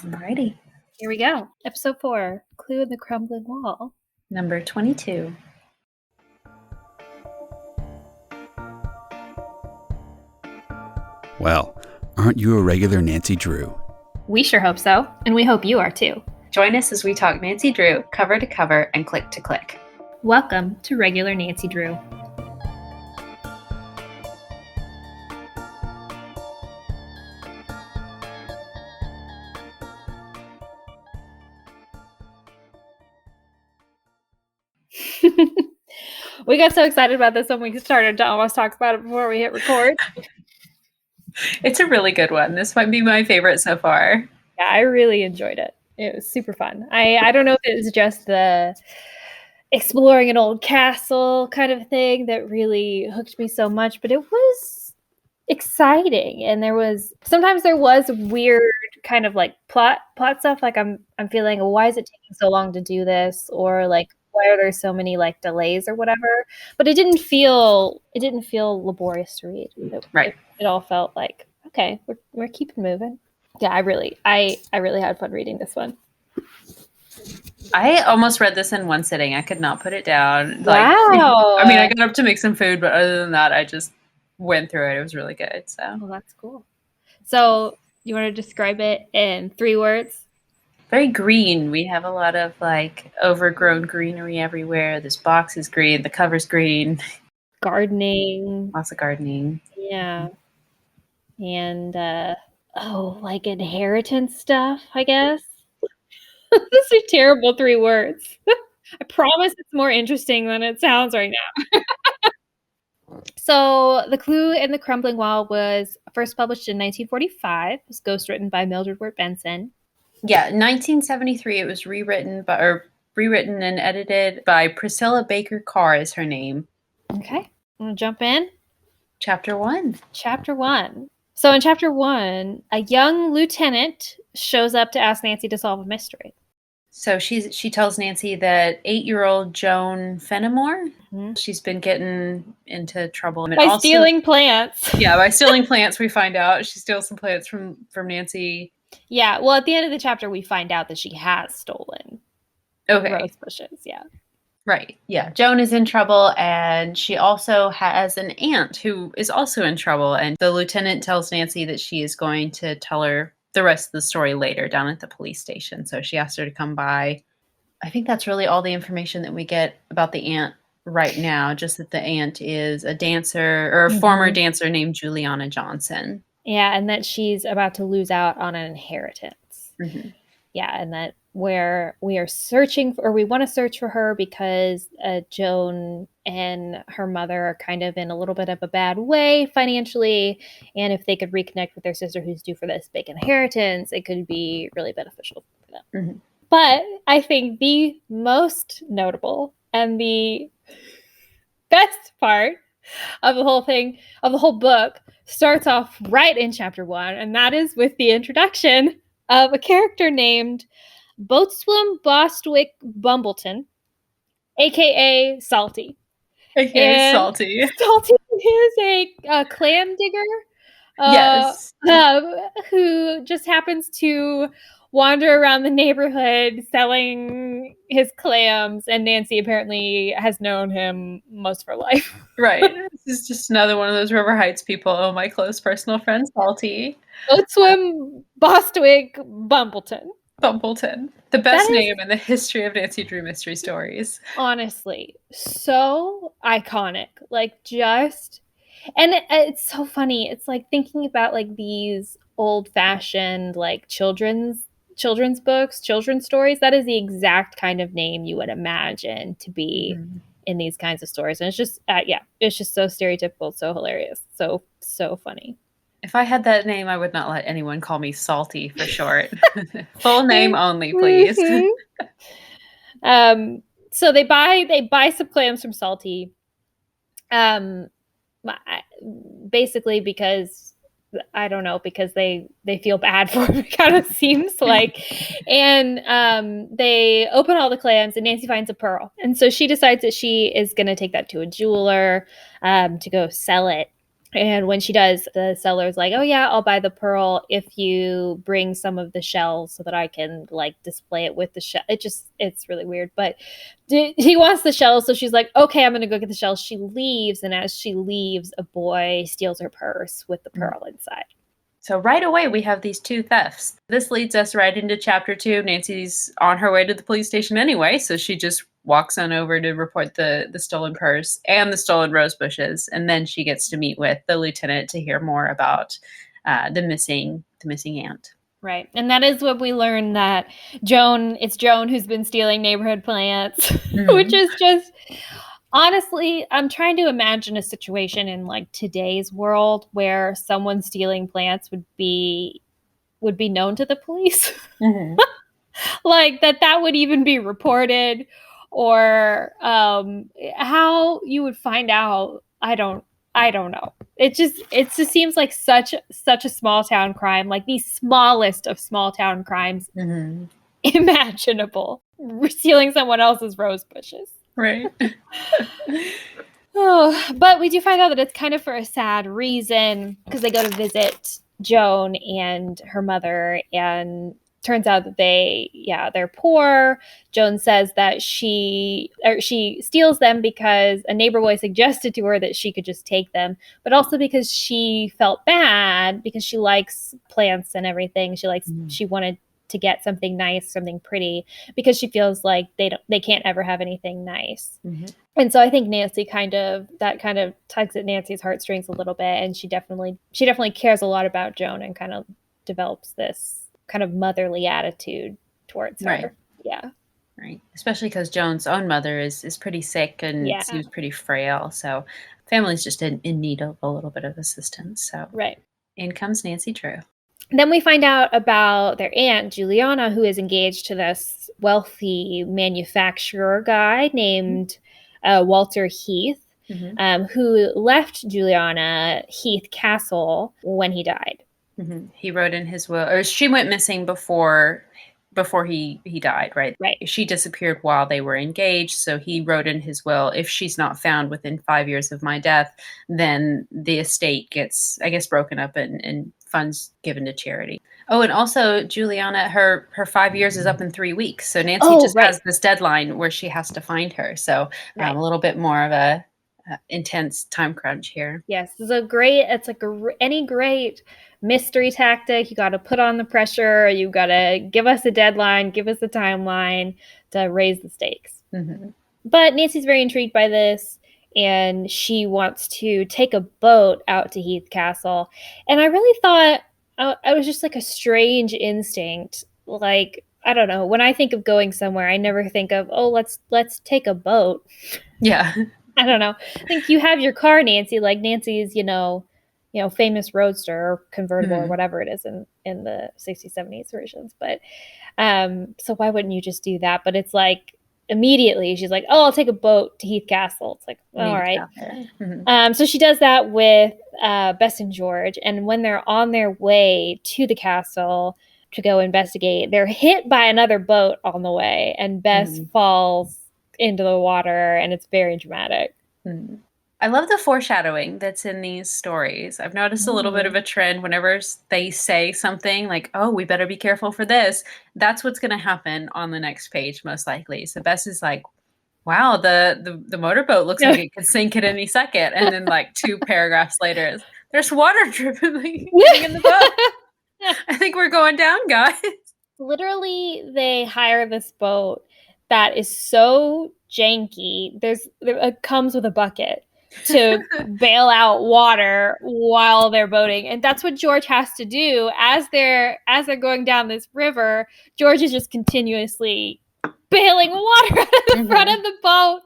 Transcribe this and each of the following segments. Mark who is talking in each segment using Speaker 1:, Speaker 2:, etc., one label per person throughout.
Speaker 1: Alrighty.
Speaker 2: Here we go. Episode 4, Clue in the Crumbling Wall.
Speaker 1: Number 22.
Speaker 3: Well, aren't you a regular Nancy Drew?
Speaker 2: We sure hope so, and we hope you are too.
Speaker 1: Join us as we talk Nancy Drew cover to cover and click to click.
Speaker 2: Welcome to Regular Nancy Drew. We got so excited about this when we started to almost talk about it before we hit record.
Speaker 1: It's a really good one. This might be my favorite so far.
Speaker 2: Yeah, I really enjoyed it. It was super fun. I don't know if it was just the exploring an old castle kind of thing that really hooked me so much, but it was exciting, and sometimes there was weird kind of like plot stuff, like I'm feeling, why is it taking so long to do this, or like why are there so many like delays or whatever, but it didn't feel laborious to read. It all felt like, okay, we're keeping moving. Yeah, I really had fun reading this one.
Speaker 1: I almost read this in one sitting. I could not put it down.
Speaker 2: Wow.
Speaker 1: I mean, I got up to make some food, but other than that, I just went through it. It was really good. So,
Speaker 2: well, that's cool. So, you want to describe it in 3 words?
Speaker 1: Very green. We have a lot of like overgrown greenery everywhere. This box is green. The cover's green.
Speaker 2: Gardening.
Speaker 1: Lots of gardening.
Speaker 2: Yeah. And, like inheritance stuff, I guess. Those are terrible 3 words. I promise it's more interesting than it sounds right now. So, The Clue in the Crumbling Wall was first published in 1945. It was ghostwritten by Mildred Wirt Benson.
Speaker 1: Yeah, 1973. It was rewritten and edited by Priscilla Baker Carr is her name.
Speaker 2: Okay, I'm gonna jump in.
Speaker 1: Chapter 1.
Speaker 2: So in Chapter 1, a young lieutenant shows up to ask Nancy to solve a mystery.
Speaker 1: So she tells Nancy that 8-year-old Joan Fenimore, she's been getting into trouble.
Speaker 2: By stealing plants.
Speaker 1: Yeah, by stealing plants, we find out. She steals some plants from Nancy.
Speaker 2: Yeah, well, at the end of the chapter, we find out that she has stolen rose bushes, yeah.
Speaker 1: Right, yeah. Joan is in trouble, and she also has an aunt who is also in trouble, and the lieutenant tells Nancy that she is going to tell her the rest of the story later down at the police station, so she asked her to come by. I think that's really all the information that we get about the aunt right now, just that the aunt is a dancer, or a former dancer named Juliana Johnson.
Speaker 2: Yeah, and that she's about to lose out on an inheritance.
Speaker 1: Mm-hmm.
Speaker 2: Yeah, and that where we are searching for, or we want to search for her because Joan and her mother are kind of in a little bit of a bad way financially, and if they could reconnect with their sister who's due for this big inheritance, it could be really beneficial for them.
Speaker 1: Mm-hmm.
Speaker 2: But I think the most notable and the best part of the whole thing, of the whole book, starts off right in Chapter 1, and that is with the introduction of a character named Boatswain Bostwick Bumbleton, a.k.a. Salty.
Speaker 1: A.k.a. Salty.
Speaker 2: Salty is a clam digger.
Speaker 1: Yes.
Speaker 2: Who just happens to wander around the neighborhood selling his clams, and Nancy apparently has known him most of her life.
Speaker 1: Right. This is just another one of those River Heights people. Oh, my close personal friend, Salty.
Speaker 2: Boatswain Bostwick Bumbleton.
Speaker 1: The best name in the history of Nancy Drew mystery stories.
Speaker 2: Honestly, so iconic. Like, just... And it's so funny. It's like thinking about like these old-fashioned like children's books, children's stories. That is the exact kind of name you would imagine to be in these kinds of stories. And it's just, it's just so stereotypical, so hilarious, so funny.
Speaker 1: If I had that name, I would not let anyone call me Salty for short. Full name only, please.
Speaker 2: So they buy some clams from Salty. Basically because I don't know, because they feel bad for him, it kind of seems like. And they open all the clams, and Nancy finds a pearl, and so she decides that she is going to take that to a jeweler to go sell it. And when she does, the seller's like, "Oh yeah, I'll buy the pearl if you bring some of the shells so that I can like display it with the shell." It's really weird, but he wants the shells, so she's like, "Okay, I'm gonna go get the shells." She leaves, and as she leaves, a boy steals her purse with the pearl inside.
Speaker 1: So right away, we have these 2 thefts. This leads us right into chapter 2. Nancy's on her way to the police station anyway, so she just walks on over to report the stolen purse and the stolen rose bushes, and then she gets to meet with the lieutenant to hear more about the missing aunt.
Speaker 2: Right. And that is when we learn that it's Joan who's been stealing neighborhood plants, which is just, honestly, I'm trying to imagine a situation in like today's world where someone stealing plants would be known to the police. Like that would even be reported, or how you would find out. I don't know. It just seems like such a small town crime, like the smallest of small town crimes imaginable. Stealing someone else's rose bushes.
Speaker 1: Right.
Speaker 2: Oh, but we do find out that it's kind of for a sad reason, because they go to visit Joan and her mother, and turns out that they're poor. Joan says that she steals them because a neighbor boy suggested to her that she could just take them, but also because she felt bad because she likes plants and everything. She wanted to get something nice, something pretty, because she feels like they can't ever have anything nice. And so I think Nancy kind of tugs at Nancy's heartstrings a little bit, and she definitely cares a lot about Joan and kind of develops this kind of motherly attitude towards her.
Speaker 1: Right.
Speaker 2: Yeah.
Speaker 1: Right. Especially because Joan's own mother is pretty sick and seems pretty frail. So family's just in need of a little bit of assistance. So
Speaker 2: right.
Speaker 1: In comes Nancy Drew.
Speaker 2: Then we find out about their aunt, Juliana, who is engaged to this wealthy manufacturer guy named Walter Heath, who left Juliana Heath Castle when he died.
Speaker 1: He wrote in his will, or she went missing before he died, right?
Speaker 2: Right.
Speaker 1: She disappeared while they were engaged, so he wrote in his will, if she's not found within 5 years of my death, then the estate gets, I guess, broken up and funds given to charity. Oh, and also Juliana, her 5 years is up in 3 weeks, so Nancy has this deadline where she has to find her. So a little bit more of a intense time crunch here.
Speaker 2: Yes, it's like any great mystery tactic. You got to put on the pressure. You got to give us a deadline, give us a timeline to raise the stakes. But Nancy's very intrigued by this, and she wants to take a boat out to Heath Castle. And I really thought I was just like a strange instinct. Like, I don't know. When I think of going somewhere, I never think of, oh, let's take a boat.
Speaker 1: Yeah.
Speaker 2: I don't know. I think you have your car, Nancy, like Nancy's, famous roadster or convertible or whatever it is in the 60s, 70s versions. But so why wouldn't you just do that? But it's like immediately she's like, oh, I'll take a boat to Heath Castle. It's like, all right. So she does that with Bess and George. And when they're on their way to the castle to go investigate, they're hit by another boat on the way. And Bess falls into the water, and it's very dramatic.
Speaker 1: I love the foreshadowing that's in these stories. I've noticed a little bit of a trend whenever they say something like, oh, we better be careful for this. That's what's going to happen on the next page, most likely. So Bess is like, wow, the motorboat looks like it could sink at any second. And then like 2 paragraphs later, there's water dripping in the boat. I think we're going down, guys.
Speaker 2: Literally, they hire this boat that is so janky. It comes with a bucket to bail out water while they're boating, and that's what George has to do as they're going down this river. George is just continuously bailing water out of the front of the boat.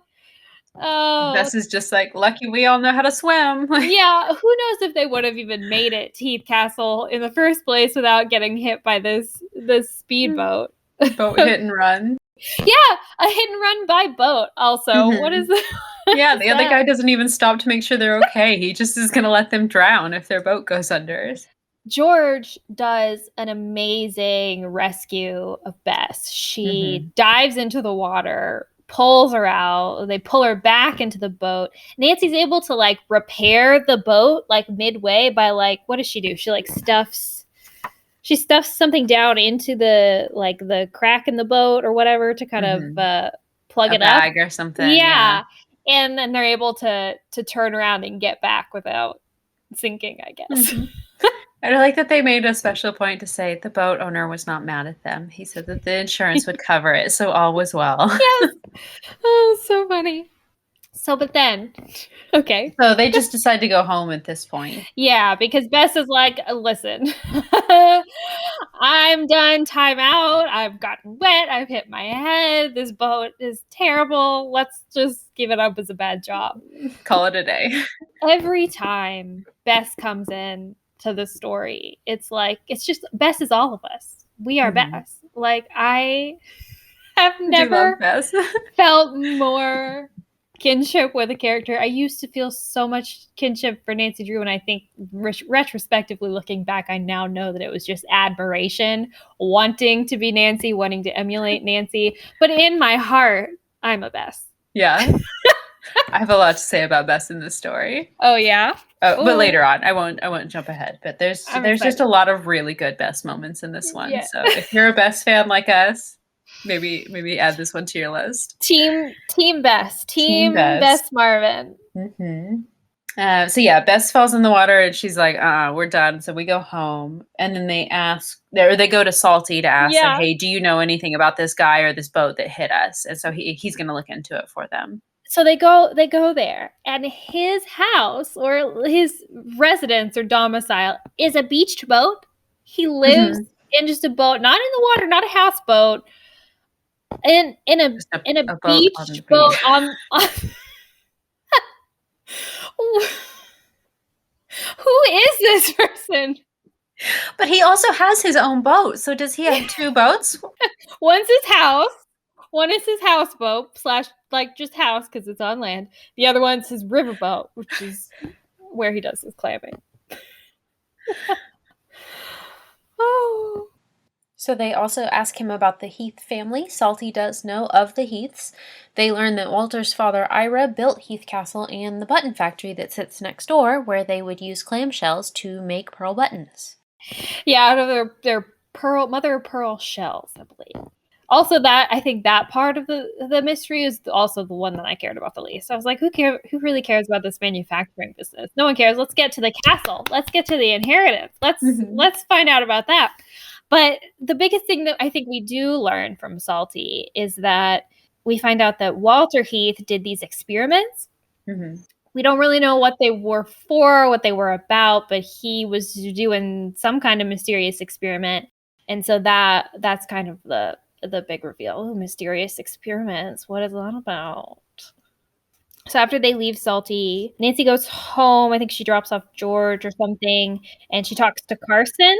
Speaker 2: Oh,
Speaker 1: Bess is just like, lucky we all know how to swim.
Speaker 2: Yeah, who knows if they would have even made it to Heath Castle in the first place without getting hit by this speedboat.
Speaker 1: Boat hit and run.
Speaker 2: Yeah, a hit and run by boat also. What is that?
Speaker 1: Yeah, the other guy doesn't even stop to make sure they're okay. He just is going to let them drown if their boat goes under.
Speaker 2: George does an amazing rescue of Bess. She dives into the water, pulls her out. They pull her back into the boat. Nancy's able to like repair the boat like midway by like, what does she do? She like stuffs something down into the crack in the boat or whatever to kind of plug it up.
Speaker 1: A bag or something.
Speaker 2: Yeah. And then they're able to turn around and get back without sinking, I guess.
Speaker 1: I like that they made a special point to say the boat owner was not mad at them. He said that the insurance would cover it, so all was well.
Speaker 2: Yes. Oh, so funny. So, but then, okay.
Speaker 1: So they just decide to go home at this point.
Speaker 2: Yeah, because Bess is like, listen, I'm done. Time out. I've gotten wet. I've hit my head. This boat is terrible. Let's just give it up as a bad job.
Speaker 1: Call it a day.
Speaker 2: Every time Bess comes in to the story, it's like, it's just, Bess is all of us. We are Bess. Like, I have never felt more kinship with a character. I used to feel so much kinship for Nancy Drew, and I think retrospectively looking back, I now know that it was just admiration, wanting to be Nancy, wanting to emulate Nancy. But in my heart, I'm a Bess.
Speaker 1: Yeah. I have a lot to say about Bess in this story.
Speaker 2: Oh yeah.
Speaker 1: But later on, I won't jump ahead. But there's just a lot of really good Bess moments in this one. Yeah. So if you're a Bess fan like us, maybe add this one to your list.
Speaker 2: Team Bess. Team Bess Marvin.
Speaker 1: So yeah, Bess falls in the water and she's like, we're done. So we go home, and then they go to Salty to ask them, hey, do you know anything about this guy or this boat that hit us? And so he's going to look into it for them.
Speaker 2: So they go there, and his house or his residence or domicile is a beached boat. He lives in just a boat, not in the water, not a houseboat, in a beach boat on Who is this person?
Speaker 1: But he also has his own boat. So does he have two boats?
Speaker 2: One's his house. One is his houseboat / like just house because it's on land. The other one's his riverboat, which is where he does his clamming.
Speaker 1: Oh. So they also ask him about the Heath family. Salty does know of the Heaths. They learn that Walter's father, Ira, built Heath Castle and the button factory that sits next door, where they would use clamshells to make pearl buttons.
Speaker 2: Yeah, out of their mother of pearl shells, I believe. Also, I think that part of the mystery is also the one that I cared about the least. I was like, who really cares about this manufacturing business? No one cares. Let's get to the castle. Let's get to the inheritance. Let's find out about that. But the biggest thing that I think we do learn from Salty is that we find out that Walter Heath did these experiments. We don't really know what they were for, what they were about, but he was doing some kind of mysterious experiment. And so that's kind of the big reveal. Oh, mysterious experiments. What is that about? So after they leave Salty, Nancy goes home. I think she drops off George or something, and she talks to Carson.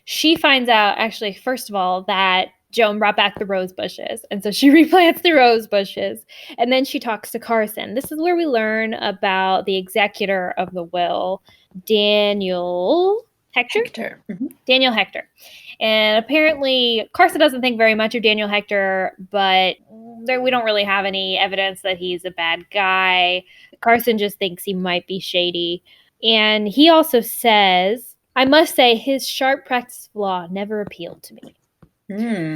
Speaker 2: She finds out, actually, first of all, that Joan brought back the rose bushes. And so she replants the rose bushes. And then she talks to Carson. This is where we learn about the executor of the will, Daniel Hector? Daniel Hector. And apparently Carson doesn't think very much of Daniel Hector, but we don't really have any evidence that he's a bad guy. Carson just thinks he might be shady. And he also says, I must say his sharp practice of law never appealed to me.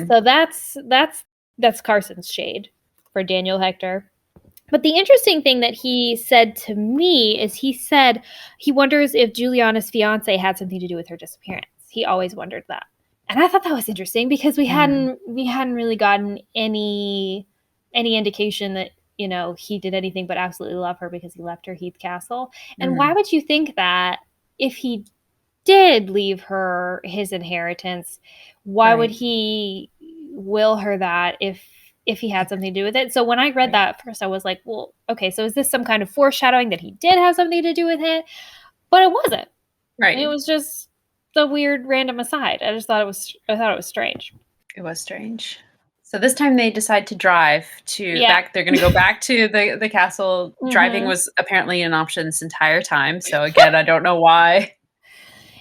Speaker 2: So that's Carson's shade for Daniel Hector. But the interesting thing that he said to me is he said he wonders if Juliana's fiance had something to do with her disappearance. He always wondered that. And I thought that was interesting because we hadn't really gotten any indication that, you know, he did anything but absolutely love her because he left her Heath Castle. And why would you think that if he did leave her his inheritance, why would he will her that if he had something to do with it? So when I read that first, I was like, well, okay, so is this some kind of foreshadowing that he did have something to do with it? But it wasn't. Right. It was just the weird random aside. I thought it was strange. It was strange.
Speaker 1: So this time they decide to drive back. They're going to go back to the castle. Driving was apparently an option this entire time. So again, I don't know why.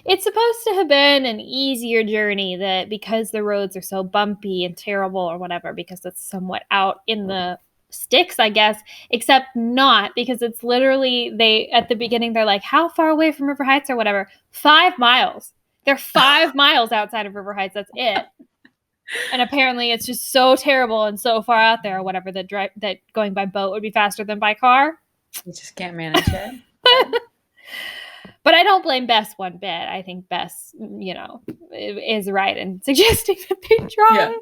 Speaker 2: It's supposed to have been an easier journey that because the roads are so bumpy and terrible or whatever, because it's somewhat out in the sticks, I guess, except not, because it's literally at the beginning they're like, how far away from River Heights or whatever? 5 miles. They're 5 miles outside of River Heights. That's it. And apparently it's just so terrible and so far out there or whatever that going by boat would be faster than by car.
Speaker 1: You just can't manage it.
Speaker 2: But I don't blame Bess one bit. I think Bess, is right in suggesting that they drive.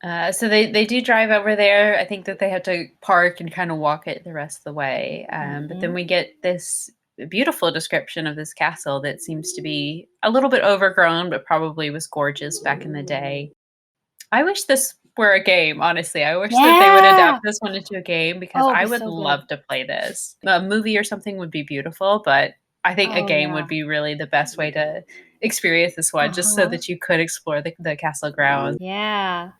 Speaker 1: Yeah. So they do drive over there. I think that they have to park and kind of walk it the rest of the way. But then we get this beautiful description of this castle that seems to be a little bit overgrown, but probably was gorgeous back in the day. I wish this were a game, honestly. I wish that they would adapt this one into a game, because I would love to play this. A movie or something would be beautiful, but I think a game would be really the best way to experience this one, just so that you could explore the castle grounds.
Speaker 2: Yeah.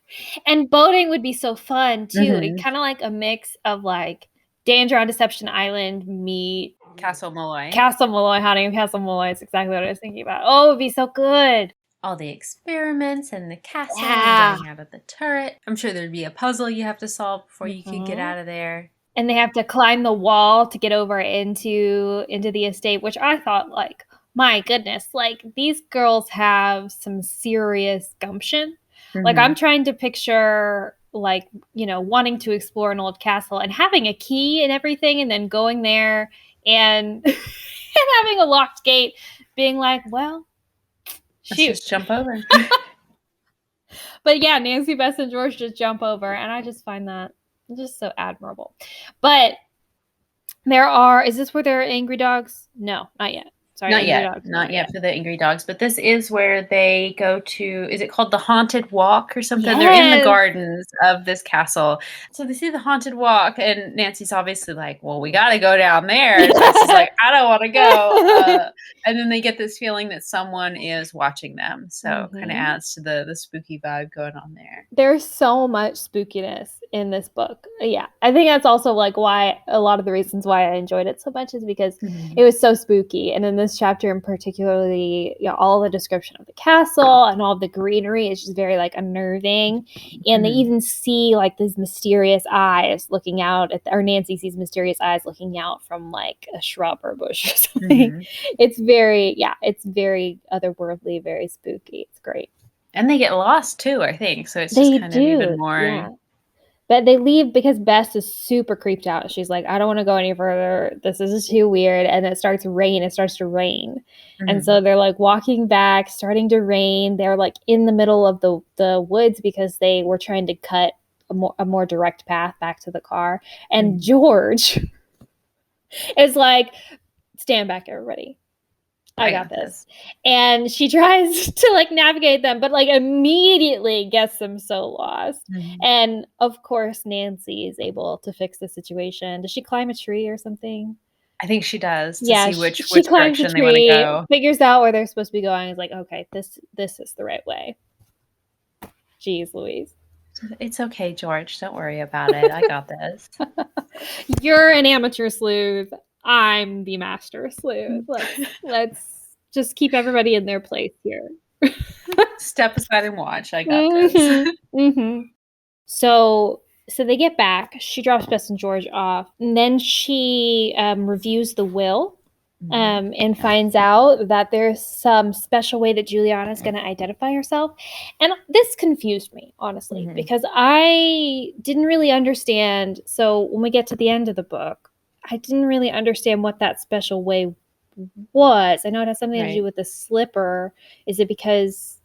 Speaker 2: And boating would be so fun too. Kind of like a mix of like Danger on Deception Island meet
Speaker 1: Castle Malloy.
Speaker 2: Haunting of Castle Malloy is exactly what I was thinking about. Oh, it would be so good.
Speaker 1: All the experiments and the castle and getting out of the turret. I'm sure there'd be a puzzle you have to solve before you could get out of there.
Speaker 2: And they have to climb the wall to get over into the estate, which I thought, like, my goodness, like, these girls have some serious gumption. Like, I'm trying to picture, like, wanting to explore an old castle and having a key and everything, and then going there and having a locked gate, being like, well, shoot.
Speaker 1: Let's just jump over.
Speaker 2: But yeah, Nancy, Bess, and George just jump over, and I just find that just so admirable. But is this where there are angry dogs? No, not yet. Sorry,
Speaker 1: not yet for the angry dogs. But this is where they go to, is it called the Haunted Walk or something? Yes. They're in the gardens of this castle. So they see the Haunted Walk, and Nancy's obviously like, well, we got to go down there. And Jesse's like, I don't want to go. And then they get this feeling that someone is watching them. So kind of adds to the spooky vibe going on there.
Speaker 2: There's so much spookiness in this book. Yeah. I think that's also like why a lot of the reasons why I enjoyed it so much is because it was so spooky. And in this chapter in particularly, all the description of the castle and all the greenery is just very like unnerving. And they even see like these mysterious eyes looking out or Nancy sees mysterious eyes looking out from like a shrub or bush or something. It's very otherworldly, very spooky. It's great.
Speaker 1: And they get lost too, I think. So it's just kind of even more. Yeah.
Speaker 2: But they leave because Bess is super creeped out. She's like, I don't want to go any further. This is too weird. And it starts to rain. And so they're like walking back, starting to rain. They're like in the middle of the woods because they were trying to cut a more direct path back to the car. And George is like, stand back, everybody. I got this. And she tries to like navigate them, but like immediately gets them so lost. And of course, Nancy is able to fix the situation. Does she climb a tree or something?
Speaker 1: I think she does to see which
Speaker 2: climbs
Speaker 1: direction
Speaker 2: a tree,
Speaker 1: they want to go.
Speaker 2: Figures out where they're supposed to be going. Is like, okay, this is the right way. Jeez Louise.
Speaker 1: It's okay, George. Don't worry about it. I got this.
Speaker 2: You're an amateur sleuth. I'm the master sleuth. Let's just keep everybody in their place here.
Speaker 1: Step aside and watch. I got this.
Speaker 2: So they get back. She drops Bess and George off. And then she reviews the will and finds out that there's some special way that Juliana's going to identify herself. And this confused me, honestly, because I didn't really understand. So when we get to the end of the book, I didn't really understand what that special way was. I know it has something to do with the slipper. Is it because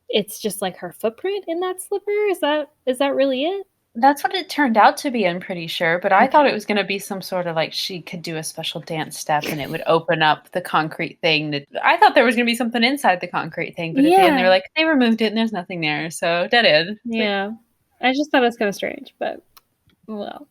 Speaker 2: it's just like her footprint in that slipper? Is that really it?
Speaker 1: That's what it turned out to be, I'm pretty sure. But I thought it was going to be some sort of like she could do a special dance step and it would open up the concrete thing. I thought there was going to be something inside the concrete thing. But at the end, they're like, they removed it and there's nothing there. So dead end.
Speaker 2: Yeah. I just thought it was kind of strange, but well.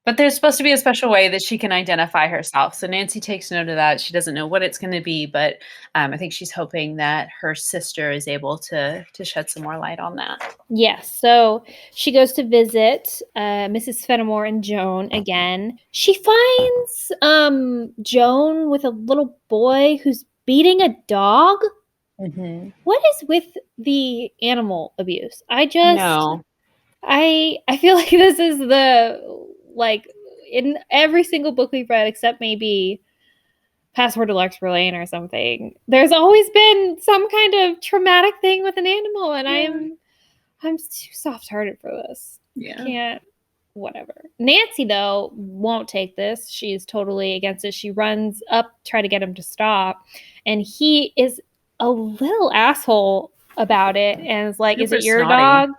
Speaker 1: But there's supposed to be a special way that she can identify herself. So Nancy takes note of that. She doesn't know what it's going to be, but I think she's hoping that her sister is able to shed some more light on that.
Speaker 2: Yes. So she goes to visit Mrs. Fenimore and Joan again. She finds Joan with a little boy who's beating a dog. What is with the animal abuse? I feel like this is the, like, in every single book we've read, except maybe Password to Larkspur Lane or something, there's always been some kind of traumatic thing with an animal, and I'm too soft-hearted for this.
Speaker 1: Yeah.
Speaker 2: Can't, whatever. Nancy, though, won't take this. She's totally against it. She runs up, try to get him to stop, and he is a little asshole about it, and is like,
Speaker 1: Super
Speaker 2: is it your
Speaker 1: snotty.
Speaker 2: dog?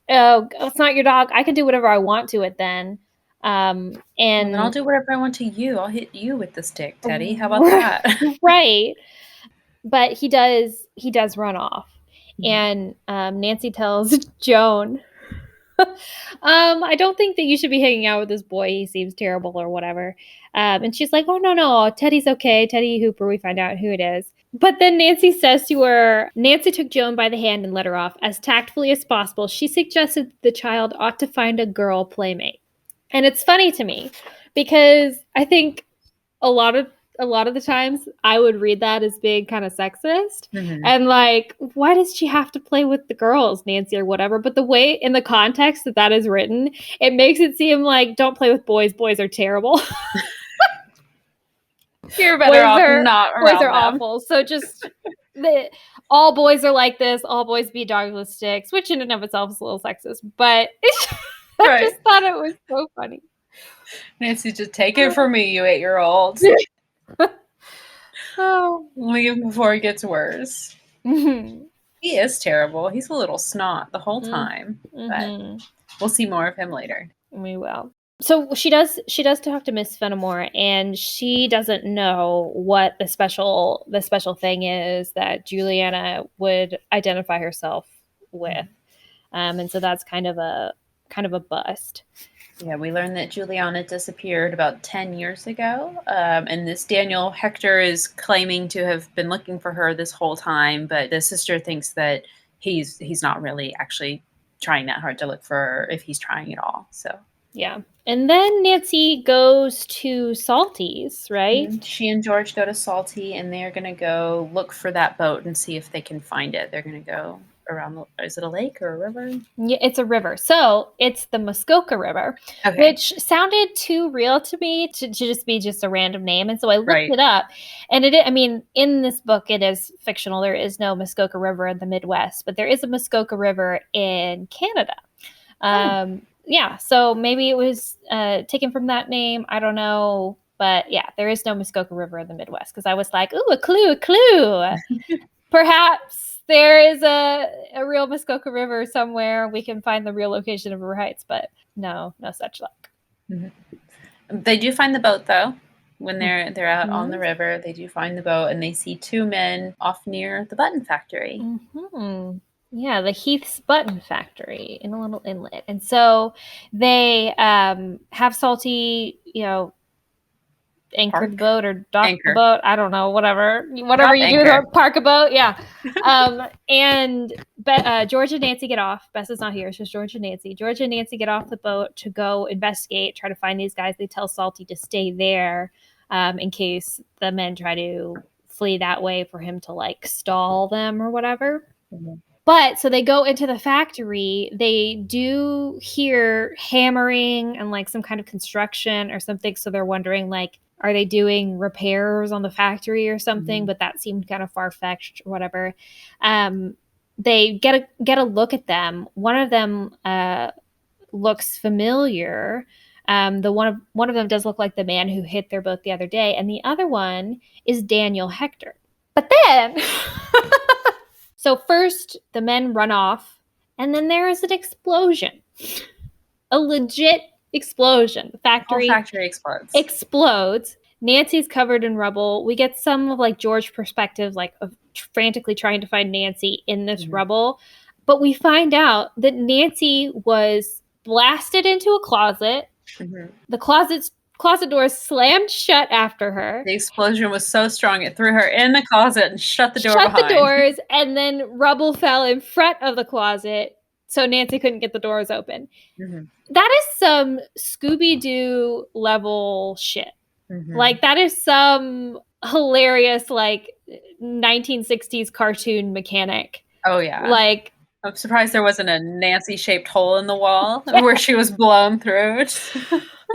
Speaker 2: Oh, it's not your dog. I can do whatever I want to it then.
Speaker 1: And then I'll
Speaker 2: And
Speaker 1: do whatever I want to you. I'll hit you with the stick, Teddy. How about that?
Speaker 2: right. But he does run off.
Speaker 1: Mhm.
Speaker 2: And Nancy tells Joan, I don't think that you should be hanging out with this boy. He seems terrible or whatever. And she's like, oh, no, Teddy's okay. Teddy Hooper, we find out who it is. But then Nancy says to her, Nancy took Joan by the hand and led her off. As tactfully as possible, she suggested the child ought to find a girl playmate. And it's funny to me because I think a lot of the times I would read that as being kind of sexist.
Speaker 1: Mhm.
Speaker 2: And like, why does she have to play with the girls, Nancy or whatever? But the way, in the context that is written, it makes it seem like, don't play with boys. Boys are terrible.
Speaker 1: You're better off not
Speaker 2: boys
Speaker 1: around
Speaker 2: are
Speaker 1: them.
Speaker 2: awful. So just all boys are like this. All boys be dogs with sticks, which in and of itself is a little sexist. But I
Speaker 1: Right.
Speaker 2: just thought it was so funny.
Speaker 1: Nancy, just take it from me, you 8-year-old.
Speaker 2: Oh.
Speaker 1: Leave before it gets worse.
Speaker 2: Mhm.
Speaker 1: He is terrible. He's a little snot the whole
Speaker 2: Mm.
Speaker 1: time. But
Speaker 2: Mhm.
Speaker 1: we'll see more of him later.
Speaker 2: We will. So she does talk to Miss Fenimore, and she doesn't know what the special thing is that Juliana would identify herself with. And so that's kind of a bust.
Speaker 1: Yeah, we learned that Juliana disappeared about 10 years ago. And this Daniel Hector is claiming to have been looking for her this whole time, but the sister thinks that he's not really actually trying that hard to look for her, if he's trying at all. So
Speaker 2: Yeah. And then Nancy goes to Salty's, right?
Speaker 1: she and George go to Salty, and they're going to go look for that boat and see if they can find it. They're going to go around, is it a lake or a river?
Speaker 2: Yeah, it's a river. So it's the Muskoka River,
Speaker 1: Okay.
Speaker 2: which sounded too real to me to just be just a random name. And so I looked
Speaker 1: Right.
Speaker 2: it up, and I mean, in this book, it is fictional. There is no Muskoka River in the Midwest, but there is a Muskoka River in Canada. Yeah, so maybe it was taken from that name. I don't know. But yeah, there is no Muskoka River in the Midwest, because I was like, ooh, a clue. Perhaps there is a real Muskoka River somewhere. We can find the real location of River Heights, but no such luck.
Speaker 1: They do find the boat, though. When they're out on the river, they do find the boat, and they see two men off near the button factory.
Speaker 2: Mm-hmm. Yeah, the Heath's Button Factory in a little inlet. And so they have Salty, anchor the boat or dock the boat. I don't know, whatever you do to park a boat. Yeah. And George and Nancy get off. Bess is not here. It's just George and Nancy. George and Nancy get off the boat to go investigate, try to find these guys. They tell Salty to stay there in case the men try to flee that way, for him to like stall them or whatever.
Speaker 1: Mm-hmm.
Speaker 2: But so they go into the factory. They do hear hammering and like some kind of construction or something. So they're wondering, like, are they doing repairs on the factory or something?
Speaker 1: Mm-hmm.
Speaker 2: But that seemed kind of far-fetched or whatever. They get a look at them. One of them looks familiar. The one of them does look like the man who hit their boat the other day, and the other one is Daniel Hector. But then so first the men run off, and then there is an explosion. A legit explosion. The
Speaker 1: whole factory
Speaker 2: explodes. Nancy's covered in rubble. We get some of like George's perspective, like of frantically trying to find Nancy in this rubble. But we find out that Nancy was blasted into a closet. Mm-hmm. The closet door slammed shut after her.
Speaker 1: The explosion was so strong it threw her in the closet and shut the door behind.
Speaker 2: Shut the doors, and then rubble fell in front of the closet, so Nancy couldn't get the doors open. Mm-hmm. That is some Scooby-Doo level shit. Mm-hmm. Like, that is some hilarious, like, 1960s cartoon mechanic.
Speaker 1: Oh, yeah.
Speaker 2: Like,
Speaker 1: I'm surprised there wasn't a Nancy-shaped hole in the wall where she was blown through.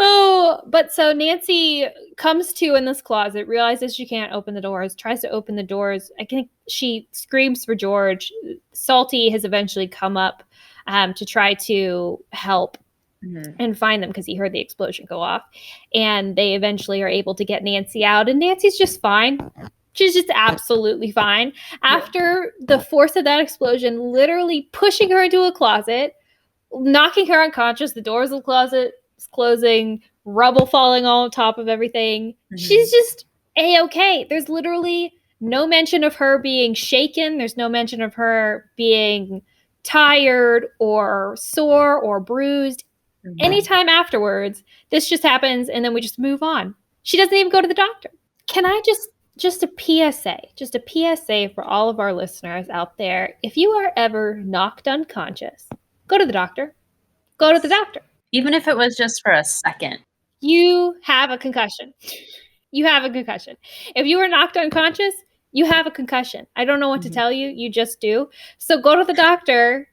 Speaker 2: Oh, but so Nancy comes to in this closet, realizes she can't open the doors, tries to open the doors. I think she screams for George. Salty has eventually come up to try to help and find them because he heard the explosion go off. And they eventually are able to get Nancy out, and Nancy's just fine. She's just absolutely fine. After the force of that explosion literally pushing her into a closet, knocking her unconscious, the doors of the closet closing, rubble falling all on top of everything. She's just A-okay. There's literally no mention of her being shaken. There's no mention of her being tired or sore or bruised. Anytime afterwards, this just happens and then we just move on. She doesn't even go to the doctor. Can I just a PSA for all of our listeners out there. If you are ever knocked unconscious, go to the doctor. Go to the doctor.
Speaker 1: Even if it was just for a second.
Speaker 2: You have a concussion. You have a concussion. If you were knocked unconscious, you have a concussion. I don't know what to tell you. You just do. So go to the doctor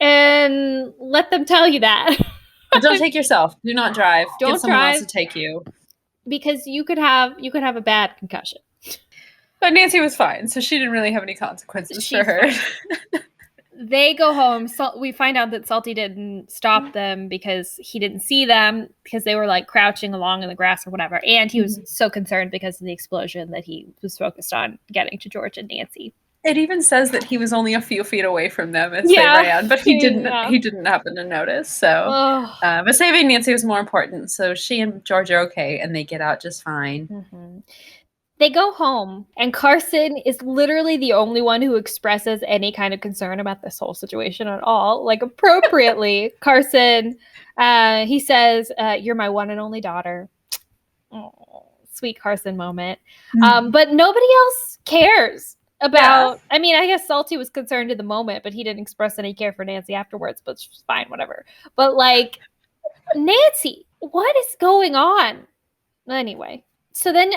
Speaker 2: and let them tell you that.
Speaker 1: But don't take yourself. Do not drive.
Speaker 2: Don't
Speaker 1: Get someone
Speaker 2: drive.
Speaker 1: else to take you.
Speaker 2: Because you could have a bad concussion.
Speaker 1: But Nancy was fine, so she didn't really have any consequences for her.
Speaker 2: They go home. We find out that Salty didn't stop them because he didn't see them because they were like crouching along in the grass or whatever. And he was so concerned because of the explosion that he was focused on getting to George and Nancy.
Speaker 1: It even says that he was only a few feet away from them as they ran, but he didn't happen to notice. So, but saving Nancy was more important. So she and George are okay, and they get out just fine.
Speaker 2: They go home, and Carson is literally the only one who expresses any kind of concern about this whole situation at all. Like, appropriately, Carson, he says, "You're my one and only daughter." Oh, sweet Carson moment. But nobody else cares about, I mean, I guess Salty was concerned in the moment, but he didn't express any care for Nancy afterwards, but she's fine, whatever. But, like, Nancy, what is going on? Anyway. So then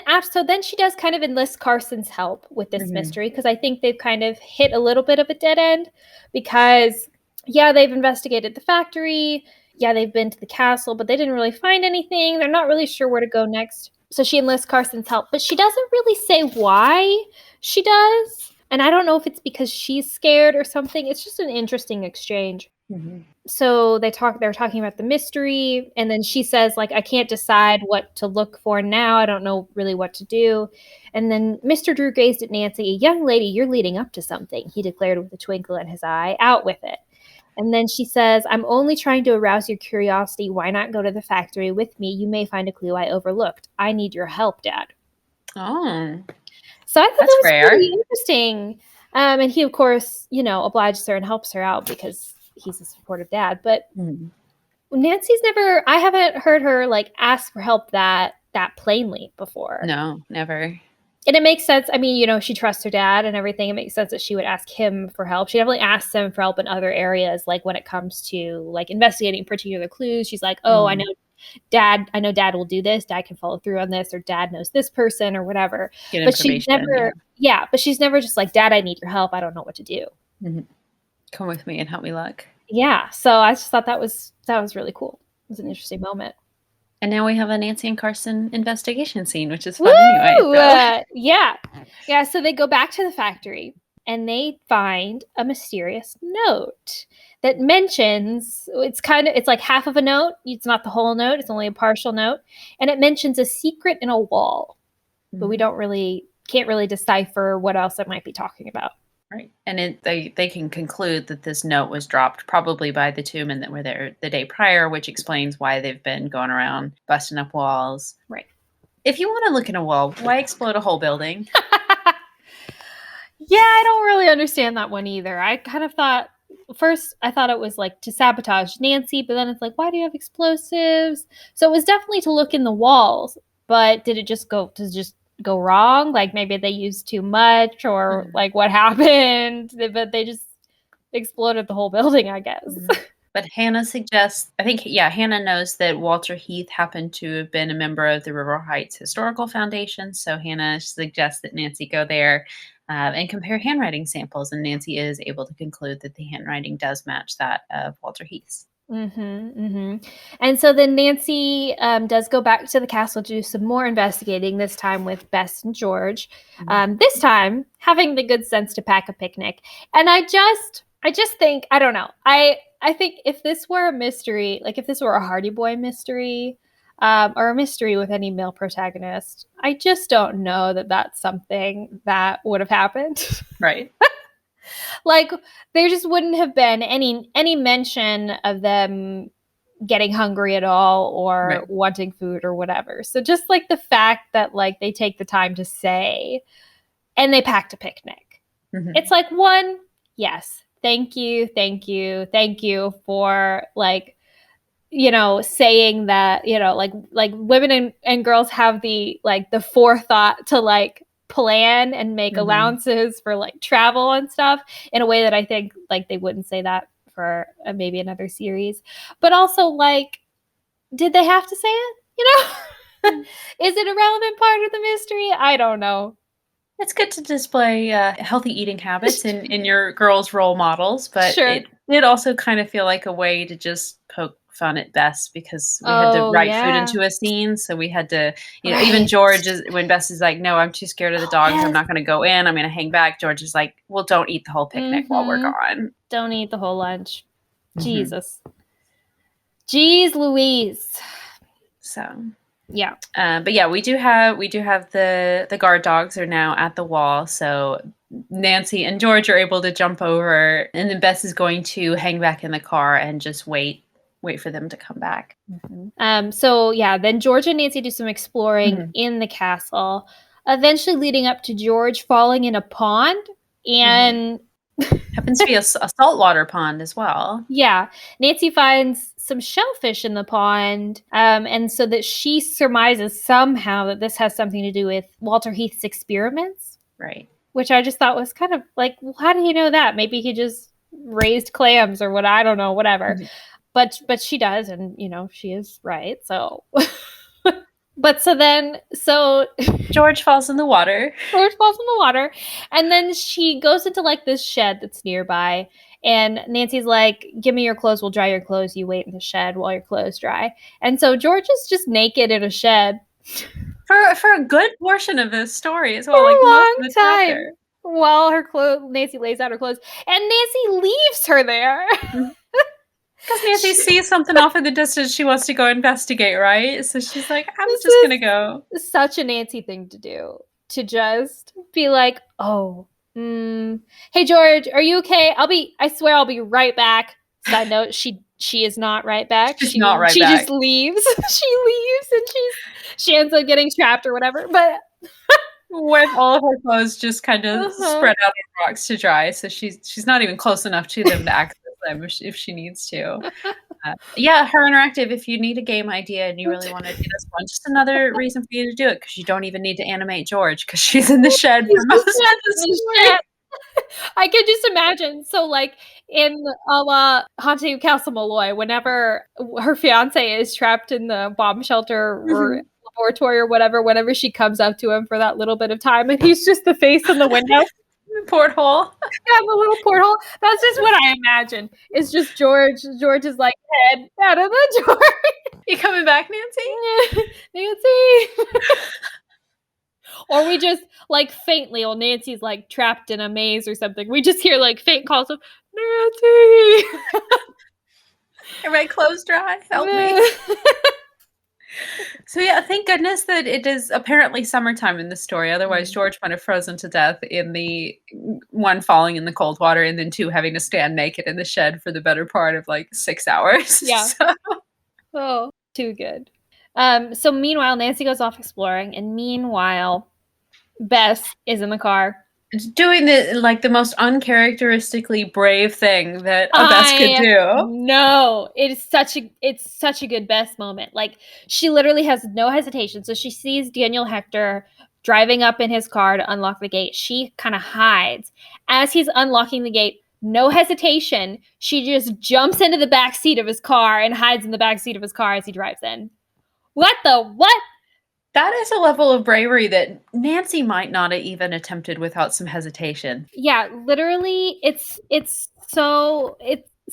Speaker 2: she does kind of enlist Carson's help with this mystery because I think they've kind of hit a little bit of a dead end because, they've investigated the factory. Yeah, they've been to the castle, but they didn't really find anything. They're not really sure where to go next. So she enlists Carson's help, but she doesn't really say why she does. And I don't know if it's because she's scared or something. It's just an interesting exchange. So they're talking about the mystery, and then she says, like, I can't decide what to look for now. I don't know really what to do. And then Mr. Drew gazed at Nancy. Young lady, you're leading up to something, he declared with a twinkle in his eye. Out with it. And then she says, I'm only trying to arouse your curiosity. Why not go to the factory with me? You may find a clue I overlooked. I need your help, Dad.
Speaker 1: Oh.
Speaker 2: So I thought that was pretty interesting. And he, of course, obliges her and helps her out because he's a supportive dad. But Nancy's I haven't heard her like ask for help that plainly before.
Speaker 1: No, never.
Speaker 2: And it makes sense. I mean, she trusts her dad and everything. It makes sense that she would ask him for help. She definitely asks him for help in other areas, like when it comes to like investigating particular clues. She's like, oh, I know Dad will do this. Dad can follow through on this, or Dad knows this person or whatever. But she's never, but she's never just like, Dad, I need your help. I don't know what to do.
Speaker 1: Come with me and help me look.
Speaker 2: Yeah. So I just thought that was really cool. It was an interesting moment.
Speaker 1: And now we have a Nancy and Carson investigation scene, which is fun anyway. So.
Speaker 2: Yeah. So they go back to the factory and they find a mysterious note that mentions, it's like half of a note. It's not the whole note. It's only a partial note. And it mentions a secret in a wall, but we can't really decipher what else it might be talking about.
Speaker 1: Right. And they can conclude that this note was dropped probably by the two men that were there the day prior, which explains why they've been going around busting up walls.
Speaker 2: Right.
Speaker 1: If you want to look in a wall, why explode a whole building?
Speaker 2: Yeah, I don't really understand that one either. I kind of thought, first I thought it was like to sabotage Nancy, but then it's like, why do you have explosives? So it was definitely to look in the walls, but did it just go wrong? Like maybe they used too much or like what happened, but they just exploded the whole building, I guess.
Speaker 1: But Hannah suggests, Hannah knows that Walter Heath happened to have been a member of the River Heights Historical Foundation. So Hannah suggests that Nancy go there. and compare handwriting samples. And Nancy is able to conclude that the handwriting does match that of Walter Heath's.
Speaker 2: And so then Nancy does go back to the castle to do some more investigating, this time with Bess and George. This time having the good sense to pack a picnic. And I just think, I don't know. I think if this were a mystery, like if this were a Hardy Boy mystery, or a mystery with any male protagonist, I just don't know that that's something that would have happened.
Speaker 1: Right.
Speaker 2: Like there just wouldn't have been any mention of them getting hungry at all or wanting food or whatever. So just like the fact that like they take the time to say, and they packed a picnic. It's like, one, yes, thank you for like, saying that, like women and girls have the forethought to like plan and make allowances for like travel and stuff in a way that I think like they wouldn't say that for maybe another series. But also, like, did they have to say it? Is it a relevant part of the mystery? I don't know.
Speaker 1: It's good to display healthy eating habits in your girls' role models, but it did also kind of feel like a way to just poke fun at Bess, because we had to write food into a scene. So we had to, even George, when Bess is like, no, I'm too scared of the dogs. I'm not going to go in. I'm going to hang back. George is like, well, don't eat the whole picnic while we're gone.
Speaker 2: Don't eat the whole lunch. Jesus. Jeez Louise.
Speaker 1: So...
Speaker 2: yeah.
Speaker 1: But yeah, we do have the guard dogs are now at the wall. So Nancy and George are able to jump over, and then Bess is going to hang back in the car and just wait for them to come back.
Speaker 2: So yeah, then George and Nancy do some exploring in the castle, eventually leading up to George falling in a pond, and
Speaker 1: happens to be a saltwater pond as well.
Speaker 2: Yeah, Nancy finds some shellfish in the pond, and so that she surmises somehow that this has something to do with Walter Heath's experiments.
Speaker 1: Right.
Speaker 2: Which I just thought was kind of like, well, how do you know that? Maybe he just raised clams or what, I don't know, whatever. But she does, and she is right. So but so
Speaker 1: George falls in the water.
Speaker 2: And then she goes into like this shed that's nearby, and Nancy's like, give me your clothes, we'll dry your clothes, you wait in the shed while your clothes dry. And so George is just naked in a shed
Speaker 1: for a good portion of this story as well,
Speaker 2: for
Speaker 1: like
Speaker 2: a long
Speaker 1: most of the
Speaker 2: time,
Speaker 1: chapter.
Speaker 2: While Nancy lays out her clothes, and Nancy leaves her there.
Speaker 1: Because Nancy sees something off in the distance she wants to go investigate, right? So she's like, I'm just going to go.
Speaker 2: Such a Nancy thing to do. To just be like, oh, hey, George, are you okay? I swear I'll be right back. Side note, she is not right back.
Speaker 1: She's not right back.
Speaker 2: She just leaves. She leaves, and she ends up getting trapped or whatever. But
Speaker 1: with all of her clothes just kind of spread out on rocks to dry. So she's not even close enough to them to access them if she needs to. Yeah, Her Interactive, if you need a game idea and you really want to do this one, just another reason for you to do it, because you don't even need to animate George, because she's in the shed for most of the story.
Speaker 2: I could just imagine. So, like in Haunting of Castle Malloy, whenever her fiance is trapped in the bomb shelter or laboratory or whatever, whenever she comes up to him for that little bit of time, and he's just the face in the window.
Speaker 1: Porthole.
Speaker 2: Yeah, the little porthole. That's just what I imagine. It's just George. George is like, head out of the door.
Speaker 1: You coming back, Nancy?
Speaker 2: Nancy. Or we just like faintly, or Nancy's like trapped in a maze or something. We just hear like faint calls of Nancy.
Speaker 1: Are my clothes dry? Help me. So yeah, thank goodness that it is apparently summertime in the story. Otherwise, George might have frozen to death in the one falling in the cold water, and then two having to stand naked in the shed for the better part of like 6 hours.
Speaker 2: Yeah.
Speaker 1: So.
Speaker 2: Oh, too good. So meanwhile, Nancy goes off exploring, and meanwhile, Bess is in the car.
Speaker 1: Doing the most uncharacteristically brave thing that a Bess could do.
Speaker 2: No, it's such a good Bess moment. Like, she literally has no hesitation. So she sees Daniel Hector driving up in his car to unlock the gate. She kind of hides. As he's unlocking the gate, no hesitation, she just jumps into the back seat of his car and hides in the back seat of his car as he drives in. What?
Speaker 1: That is a level of bravery that Nancy might not have even attempted without some hesitation.
Speaker 2: Yeah, literally, it's so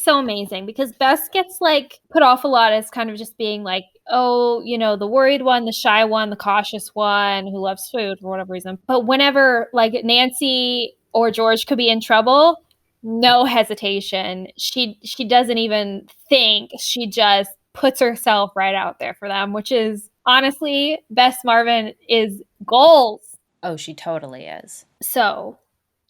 Speaker 2: amazing because Bess gets like put off a lot as kind of just being like, oh, the worried one, the shy one, the cautious one who loves food for whatever reason. But whenever like Nancy or George could be in trouble, no hesitation. She doesn't even think. She just puts herself right out there for them, which is honestly, Bess Marvin is goals.
Speaker 1: Oh, she totally is.
Speaker 2: So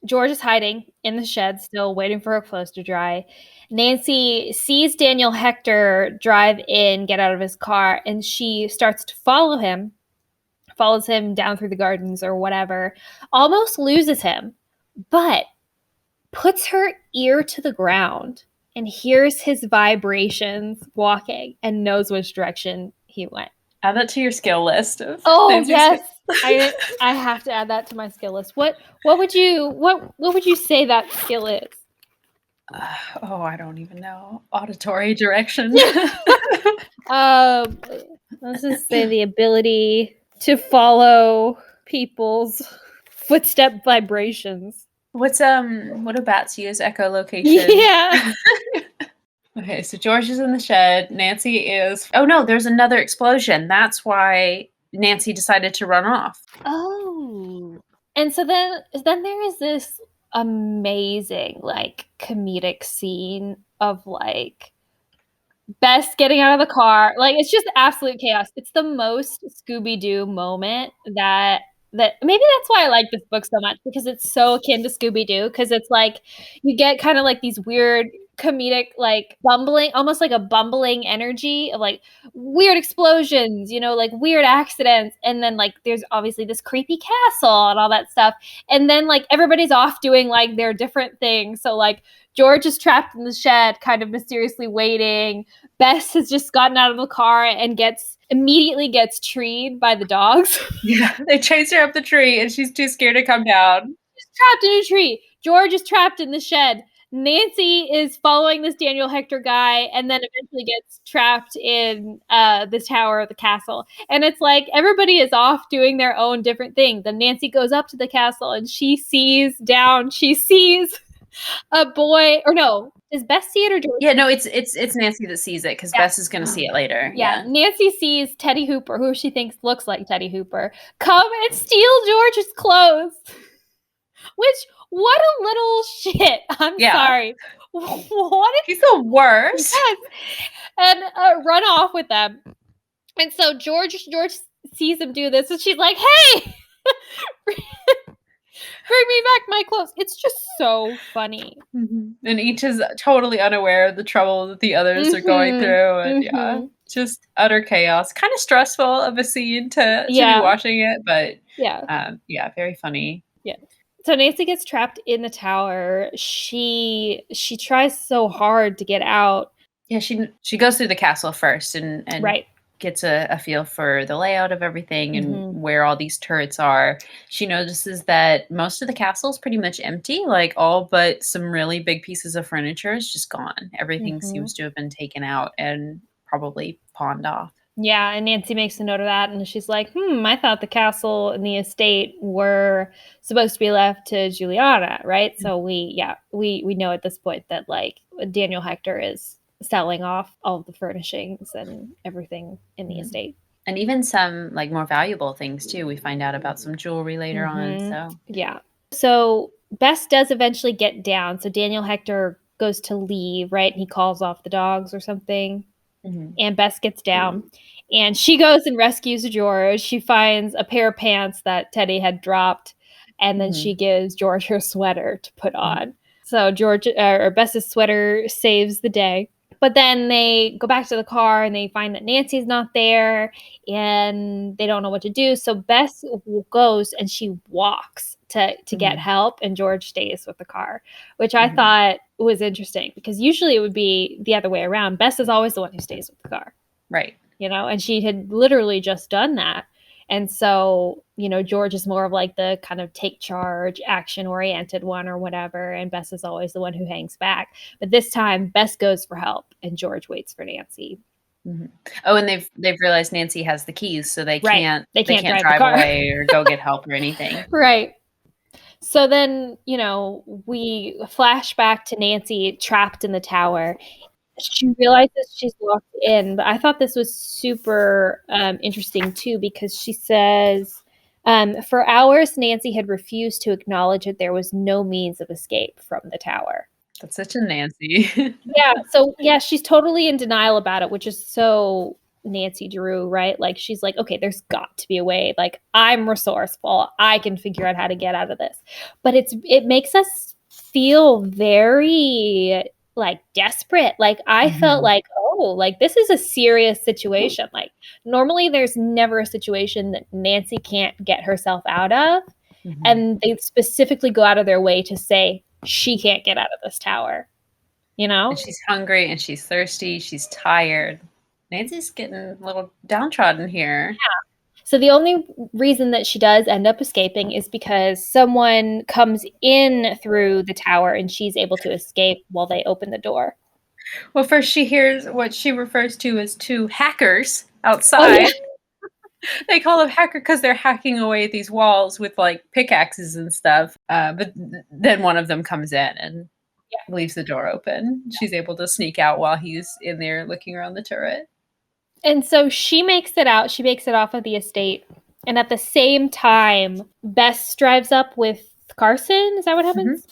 Speaker 2: George is hiding in the shed, still waiting for her clothes to dry. Nancy sees Daniel Hector drive in, get out of his car, and she starts to follows him down through the gardens or whatever, almost loses him, but puts her ear to the ground and hears his vibrations walking and knows which direction he went.
Speaker 1: Add that to your skill list.
Speaker 2: Oh
Speaker 1: Nancy's
Speaker 2: yes, I have to add that to my skill list. What would you say that skill is?
Speaker 1: I don't even know. Auditory direction.
Speaker 2: Let's just say the ability to follow people's footstep vibrations.
Speaker 1: What do bats use? Echolocation.
Speaker 2: Yeah.
Speaker 1: Okay, so George is in the shed. Nancy is. Oh no, there's another explosion. That's why Nancy decided to run off.
Speaker 2: Oh. And so then there is this amazing like comedic scene of like Bess getting out of the car. Like it's just absolute chaos. It's the most Scooby-Doo moment that maybe that's why I like this book so much, because it's so akin to Scooby-Doo, because it's like you get kind of like these weird comedic like bumbling, almost like a bumbling energy of like weird explosions, like weird accidents, and then like there's obviously this creepy castle and all that stuff, and then like everybody's off doing like their different things. So like George is trapped in the shed, kind of mysteriously waiting. Bess has just gotten out of the car and immediately gets treed by the dogs.
Speaker 1: Yeah, they chase her up the tree and she's too scared to come down.
Speaker 2: She's trapped in a tree. George is trapped in the shed. Nancy is following this Daniel Hector guy and then eventually gets trapped in the tower of the castle. And it's like everybody is off doing their own different thing. Then Nancy goes up to the castle and she sees a boy, or no, does Bess see it or George?
Speaker 1: Yeah, no, it's Nancy that sees it because Bess is going to see it later.
Speaker 2: Yeah, Nancy sees Teddy Hooper, who she thinks looks like Teddy Hooper, come and steal George's clothes. Which, what a little shit. I'm sorry.
Speaker 1: He's the worst.
Speaker 2: Yes. And run off with them. And so George sees him do this, and she's like, hey! Bring me back my clothes. It's just so funny.
Speaker 1: Mm-hmm. And each is totally unaware of the trouble that the others are going through. And just utter chaos. Kind of stressful of a scene to be watching it, but very funny.
Speaker 2: Yeah. So Nancy gets trapped in the tower. She tries so hard to get out.
Speaker 1: Yeah, she goes through the castle first and
Speaker 2: right.
Speaker 1: Gets a feel for the layout of everything and where all these turrets are. She notices that most of the castle is pretty much empty, like all but some really big pieces of furniture is just gone. Everything seems to have been taken out and probably pawned off.
Speaker 2: Yeah, and Nancy makes a note of that, and she's like, I thought the castle and the estate were supposed to be left to Juliana, right? So we know at this point that like Daniel Hector is selling off all of the furnishings and everything in the estate.
Speaker 1: And even some like more valuable things too. We find out about some jewelry later on. So
Speaker 2: yeah. So Bess does eventually get down. So Daniel Hector goes to leave, right? And he calls off the dogs or something. And Bess gets down. And she goes and rescues George. She finds a pair of pants that Teddy had dropped. And then she gives George her sweater to put on. So Bess's sweater saves the day. But then they go back to the car and they find that Nancy's not there and they don't know what to do. So Bess goes and she walks to get help, and George stays with the car, which I thought was interesting because usually it would be the other way around. Bess is always the one who stays with the car.
Speaker 1: Right.
Speaker 2: And she had literally just done that. And so, George is more of like the kind of take charge, action-oriented one or whatever, and Bess is always the one who hangs back. But this time, Bess goes for help, and George waits for Nancy.
Speaker 1: Mhm. Oh, and they've realized Nancy has the keys, so they
Speaker 2: Right.
Speaker 1: can't
Speaker 2: They
Speaker 1: they
Speaker 2: can't
Speaker 1: can't
Speaker 2: drive the
Speaker 1: drive
Speaker 2: car.
Speaker 1: away or go get help or anything.
Speaker 2: Right. So then, we flash back to Nancy trapped in the tower. She realizes she's locked in, but I thought this was super interesting too because she says, for hours, Nancy had refused to acknowledge that there was no means of escape from the tower.
Speaker 1: That's such a Nancy.
Speaker 2: Yeah, so yeah, she's totally in denial about it, which is so Nancy Drew, right? Like she's like, okay, there's got to be a way. Like I'm resourceful. I can figure out how to get out of this. But it makes us feel very like desperate. Like I felt
Speaker 1: Mhm.
Speaker 2: like, oh, like this is a serious situation. Like normally there's never a situation that Nancy can't get herself out of.
Speaker 1: Mhm.
Speaker 2: And they specifically go out of their way to say she can't get out of this tower. You
Speaker 1: And
Speaker 2: know?
Speaker 1: she's hungry and she's thirsty, she's tired. Nancy's getting a little downtrodden here.
Speaker 2: So the only reason that she does end up escaping is because someone comes in through the tower and she's able to escape while they open the door.
Speaker 1: Well, first she hears what she refers to as 2 hackers
Speaker 2: Oh yeah.
Speaker 1: outside. They call them hacker because they're hacking away at these walls with, like, pickaxes and stuff, but then one of them comes in and leaves the door open. She's able to sneak out while he's in there looking around the turret.
Speaker 2: And so she makes it out. She makes it off of the estate. And at the same time, Bess drives up with Carson. Is that what happens?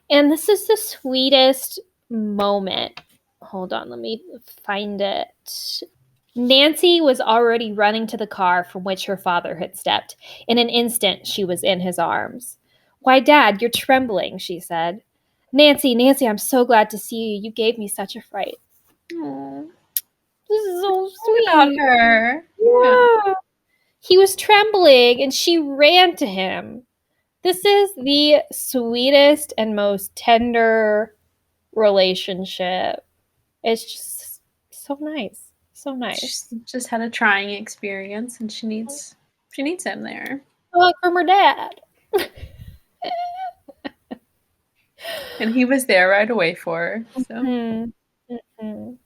Speaker 2: And this is the sweetest moment. Hold on, let me find it. Nancy was already running to the car from which her father had stepped. In an instant, she was in his arms. Why, Dad, you're trembling, she said. Nancy, Nancy, I'm so glad to see you. You gave me such a fright.
Speaker 1: Aw,
Speaker 2: This is so
Speaker 1: what about
Speaker 2: sweet.
Speaker 1: her? Yeah.
Speaker 2: Yeah. He was trembling and she ran to him. This is the sweetest and most tender relationship. It's just so nice. So nice.
Speaker 1: She's just had a trying experience, and she needs him there.
Speaker 2: Like from her dad.
Speaker 1: And he was there right away for her, so
Speaker 2: Mhm. Mhm.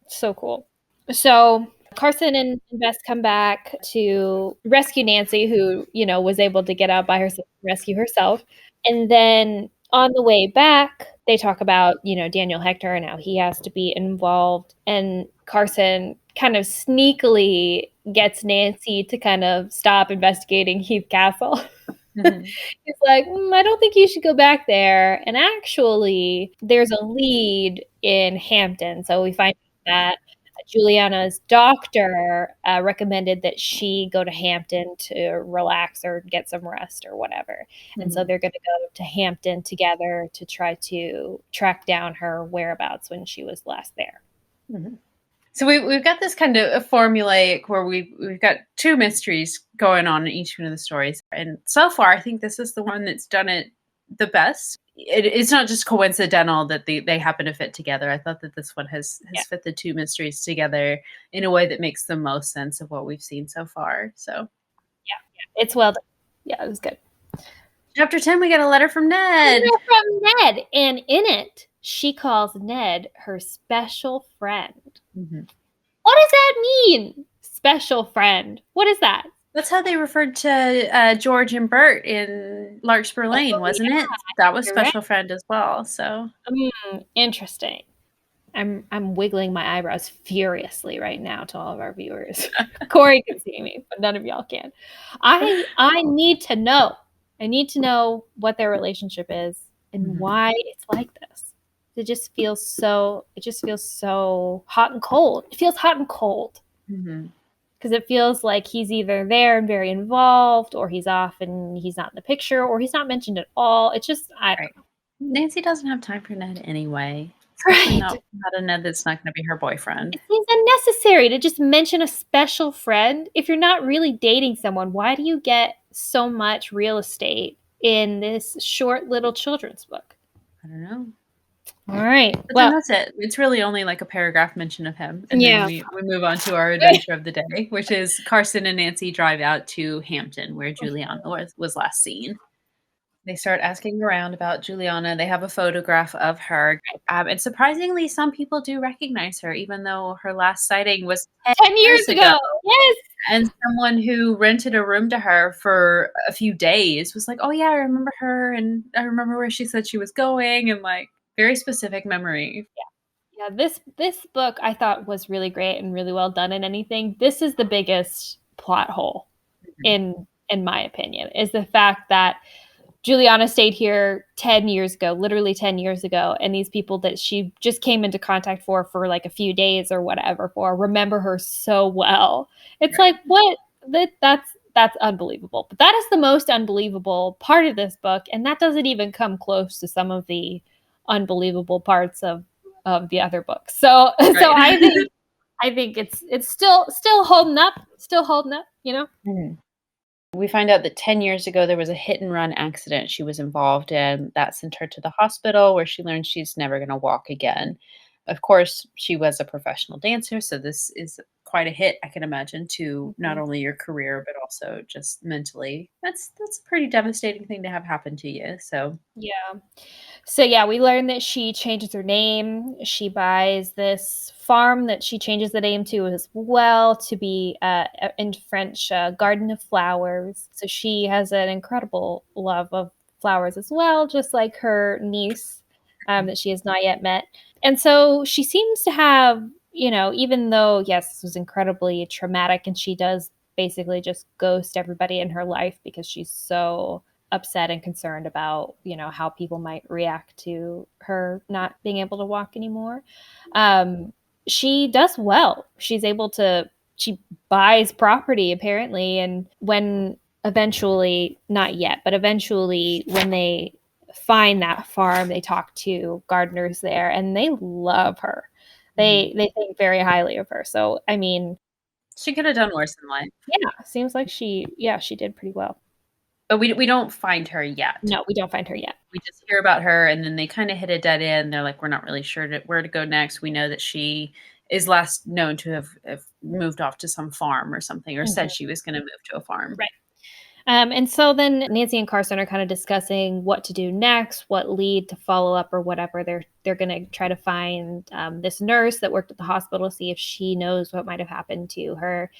Speaker 2: So cool. So Carson and Bess come back to rescue Nancy, who, was able to get out by herself, rescue herself. And then on the way back, they talk about, Daniel Hector and how he has to be involved. And Carson kind of sneakily gets Nancy to kind of stop investigating Heath Castle.
Speaker 1: Mhm.
Speaker 2: He's like, I don't think you should go back there. And actually, there's a lead in Hampton. So we find that Juliana's doctor recommended that she go to Hampton to relax or get some rest or whatever. And so
Speaker 1: Mhm.
Speaker 2: they're going to go to Hampton together to try to track down her whereabouts when she was last there.
Speaker 1: Mhm. So we've got this kind of a formulaic where we've got 2 mysteries going on in each one of the stories, and so far, I think this is the one that's done it the best. It's not just coincidental that they happen to fit together. I thought that this one
Speaker 2: Yeah.
Speaker 1: has fit the 2 mysteries together in a way that makes the most sense of what we've seen so far, so
Speaker 2: It's well done. Yeah, it was good.
Speaker 1: Chapter 10, we get a letter from Ned.
Speaker 2: Letter from Ned, and in it, she calls Ned her special friend.
Speaker 1: Mhm.
Speaker 2: What does that mean? Special friend. What is that?
Speaker 1: That's how they referred to, George and Bert in Larkspur Lane,
Speaker 2: Oh,
Speaker 1: wasn't
Speaker 2: yeah,
Speaker 1: it? That was
Speaker 2: you're right.
Speaker 1: special friend as well, so
Speaker 2: Interesting. I'm wiggling my eyebrows furiously right now to all of our viewers. Corey can see me, but none of y'all can. I need to know. I need to know what their relationship is and
Speaker 1: Mhm.
Speaker 2: why it's like this. It just feels so hot and cold. It feels hot and cold.
Speaker 1: Mhm.
Speaker 2: Because it feels like he's either there and very involved, or he's off and he's not in the picture, or he's not mentioned at all. It's just, I don't
Speaker 1: Right. Nancy doesn't have time for Ned anyway,
Speaker 2: know.
Speaker 1: especially
Speaker 2: Right.
Speaker 1: not a Ned that's not gonna be her boyfriend.
Speaker 2: It seems unnecessary to just mention a special friend. If you're not really dating someone, why do you get so much real estate in this short little children's book?
Speaker 1: I don't know.
Speaker 2: All right.
Speaker 1: But then
Speaker 2: Well,
Speaker 1: that's it. It's really only like a paragraph mention of him, and then
Speaker 2: yeah.
Speaker 1: we move on to our adventure of the day, which is Carson and Nancy drive out to Hampton, where Juliana was last seen. They start asking around about Juliana. They have a photograph of her. And surprisingly, some people do recognize her, even though her last sighting was 10
Speaker 2: 10 years
Speaker 1: years ago.
Speaker 2: ago. Yes.
Speaker 1: And someone who rented a room to her for a few days was like, "Oh, yeah, I remember her, and I remember where she said she was going," and, like, very specific memory.
Speaker 2: Yeah, this book I thought was really great and really well done in anything. This is the biggest plot hole
Speaker 1: Mhm.
Speaker 2: in my opinion, is the fact that Juliana stayed here 10 years ago, literally 10 years ago, and these people that she just came into contact for like a few days or whatever for remember her so well. It's
Speaker 1: Right.
Speaker 2: like what that's unbelievable. But that is the most unbelievable part of this book, and that doesn't even come close to some of the unbelievable parts of the other books. So so
Speaker 1: Right.
Speaker 2: I think it's still holding up, you know?
Speaker 1: Mhm. We find out that 10 years ago, there was a hit and run accident she was involved in that sent her to the hospital where she learned she's never going to walk again. Of course, she was a professional dancer, so this is quite a hit, I can imagine, to not
Speaker 2: Mhm.
Speaker 1: only your career but also just mentally. That's a pretty devastating thing to have happen to you. So,
Speaker 2: Yeah. So yeah, we learn that she changes her name. She buys this farm that she changes the name to as well to be in French, Garden of Flowers. So she has an incredible love of flowers as well, just like her niece that she has not yet met. And so she seems to have, even though yes, this was incredibly traumatic, and she does basically just ghost everybody in her life because she's so upset and concerned about how people might react to her not being able to walk anymore. um, she does well. She buys property apparently, and when eventually, not yet, but eventually when they find that farm, they talk to gardeners there and they love her.
Speaker 1: mhm.
Speaker 2: They think very highly of her. So I mean,
Speaker 1: She could have done worse in life,
Speaker 2: yeah, seems like she did pretty well.
Speaker 1: but we don't find her yet.
Speaker 2: No, we don't find her yet.
Speaker 1: We just hear about her, and then they kinda hit a dead end. They're like, "We're not really sure where to go next." We know that she is last known to have moved off to some farm or something, or said
Speaker 2: Mhm.
Speaker 1: she was gonna move to a farm.
Speaker 2: Right. And so then Nancy and Carson are kind of discussing what to do next, what lead to follow up or whatever. They're going to try to find this nurse that worked at the hospital, see if she knows what might have happened to her.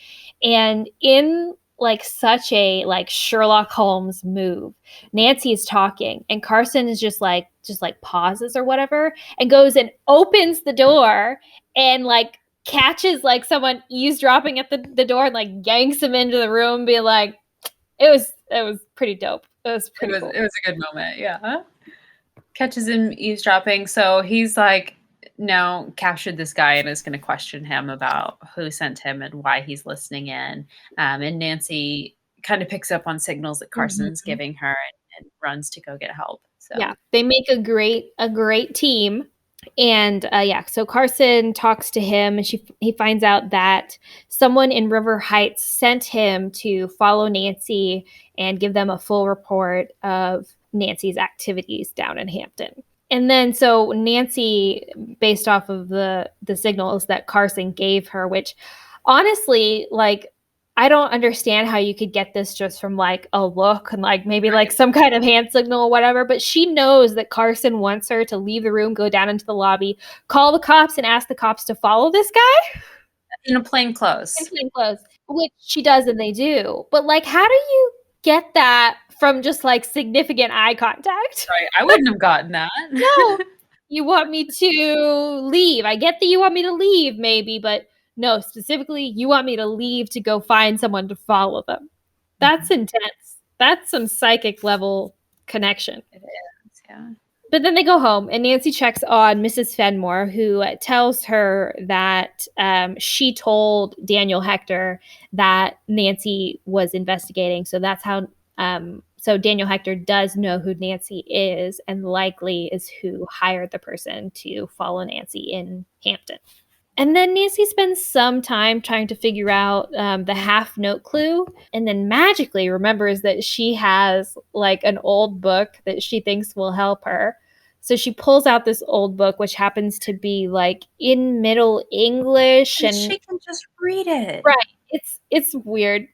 Speaker 2: And in like such a like Sherlock Holmes move, Nancy is talking and Carson is just like pauses or whatever and goes and opens the door and like catches like someone eavesdropping at the door and like yanks him into the room, be like, it was pretty dope. It was
Speaker 1: It
Speaker 2: pretty
Speaker 1: was
Speaker 2: cool.
Speaker 1: it was a good moment, yeah. Catches him eavesdropping, so he's like, now captured this guy and is gonna question him about who sent him and why he's listening in, and Nancy kinda picks up on signals that Carson's
Speaker 2: Mhm.
Speaker 1: giving her and runs to go get help,
Speaker 2: Yeah,
Speaker 1: so
Speaker 2: they make a great team, and yeah. So Carson talks to him, and he finds out that someone in River Heights sent him to follow Nancy and give them a full report of Nancy's activities down in Hampton. And then so Nancy, based off of the signals that Carson gave her, which honestly, like I don't understand how you could get this just from like a look and like maybe like
Speaker 1: right.
Speaker 2: some kind of hand signal or whatever. But she knows that Carson wants her to leave the room, go down into the lobby, call the cops, and ask the cops to follow this guy
Speaker 1: In a plain
Speaker 2: in
Speaker 1: clothes.
Speaker 2: plain clothes, which she does and they do. But like, how do you get that from just like significant eye contact?
Speaker 1: Right, I wouldn't have gotten that.
Speaker 2: No, you want me to leave. I get that you want me to leave, maybe, but no, specifically, you want me to leave to go find someone to follow them. That's
Speaker 1: Mhm.
Speaker 2: intense. That's some psychic level connection.
Speaker 1: It is, yeah.
Speaker 2: But then they go home, and Nancy checks on Mrs. Fenmore, who tells her that she told Daniel Hector that Nancy was investigating. So that's how. So Daniel Hector does know who Nancy is, and likely is who hired the person to follow Nancy in Hampton. And then Nancy spends some time trying to figure out the half note clue, and then magically remembers that she has like an old book that she thinks will help her. So she pulls out this old book, which happens to be like in Middle English,
Speaker 1: And
Speaker 2: and
Speaker 1: she can just read it.
Speaker 2: right, it's weird.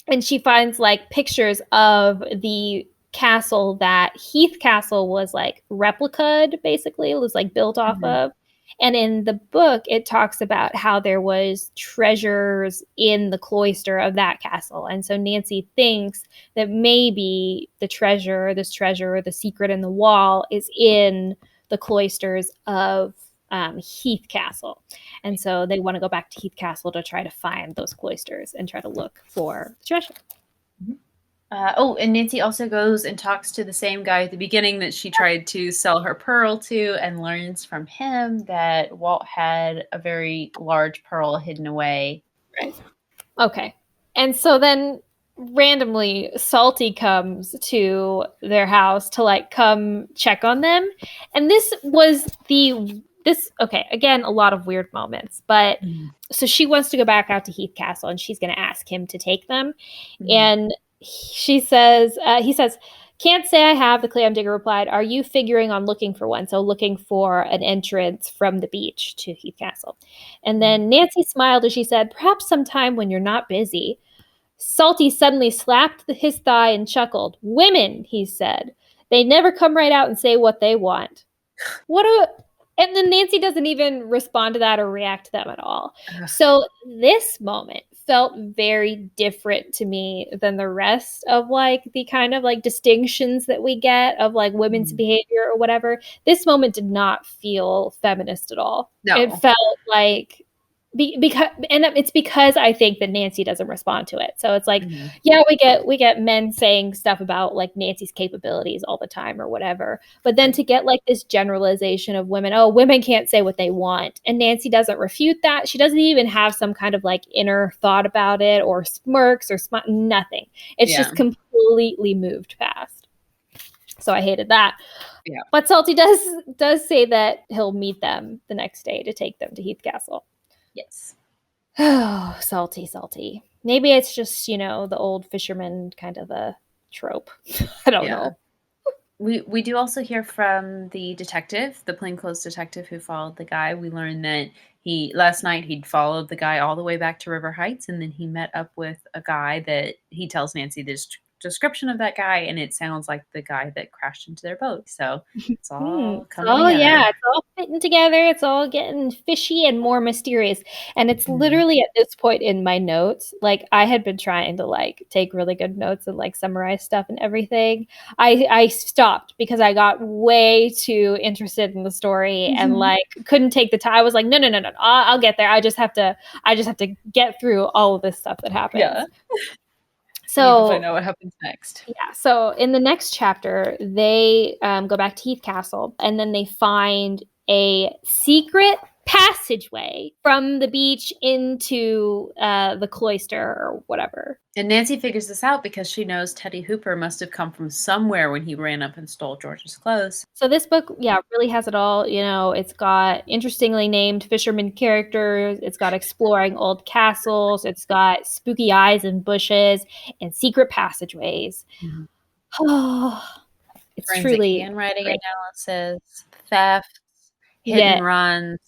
Speaker 2: And she finds like pictures of the castle that Heath Castle was like replicated, basically. It was like built off of. And in the book, it talks about how there was treasures in the cloister of that castle. And so Nancy thinks that maybe this treasure, the secret in the wall, is in the cloisters of Heath Castle. And so they want to go back to Heath Castle to try to find those cloisters and try to look for the treasure.
Speaker 1: And Nancy also goes and talks to the same guy at the beginning that she tried to sell her pearl to, and learns from him that Walt had a very large pearl hidden away.
Speaker 2: Right. Okay. And so then randomly Salty comes to their house to like come check on them. And this was okay, again, a lot of weird moments, but so she wants to go back out to Heath Castle and she's going to ask him to take them. And he says, can't say I have, the clam digger replied. Are you figuring on looking for one? So looking for an entrance from the beach to Heath Castle. And then Nancy smiled as she said, perhaps sometime when you're not busy. Salty suddenly slapped his thigh and chuckled. Women, he said. They never come right out and say what they want. And then Nancy doesn't even respond to that or react to them at all. So this moment felt very different to me than the rest of like the kind of like distinctions that we get of like women's behavior or whatever. This moment did not feel feminist at all. No. It felt like it's because I think that Nancy doesn't respond to it. So it's like, yeah, we get men saying stuff about like Nancy's capabilities all the time or whatever. But then to get like this generalization of women, oh, women can't say what they want. And Nancy doesn't refute that. She doesn't even have some kind of like inner thought about it or smirks or nothing. It's just completely moved past. So I hated that. Yeah. But Salty does say that he'll meet them the next day to take them to Heath Castle.
Speaker 1: Yes.
Speaker 2: Oh, salty. Maybe it's just, the old fisherman kind of a trope. I don't know.
Speaker 1: We do also hear from the detective, the plainclothes detective who followed the guy. We learned that last night he'd followed the guy all the way back to River Heights, and then he met up with a guy that he tells Nancy this description of that guy, and it sounds like the guy that crashed into their boat. So it's all coming together.
Speaker 2: Yeah, it's all fitting together. It's all getting fishy and more mysterious. And it's literally at this point in my notes, like I had been trying to like take really good notes and like summarize stuff and everything. I stopped because I got way too interested in the story and like couldn't take the time. I was like, no, I'll get there. I just have to get through all of this stuff that happens. Yeah. So
Speaker 1: I know what happens next.
Speaker 2: Yeah. So in the next chapter, they go back to Heath Castle, and then they find a secret passageway from the beach into the cloister or whatever.
Speaker 1: And Nancy figures this out because she knows Teddy Hooper must have come from somewhere when he ran up and stole George's clothes.
Speaker 2: So this book, really has it all. It's got interestingly named fisherman characters. It's got exploring old castles. It's got spooky eyes and bushes and secret passageways. Oh, it's
Speaker 1: Forensic
Speaker 2: truly
Speaker 1: handwriting analysis, theft, hit and runs.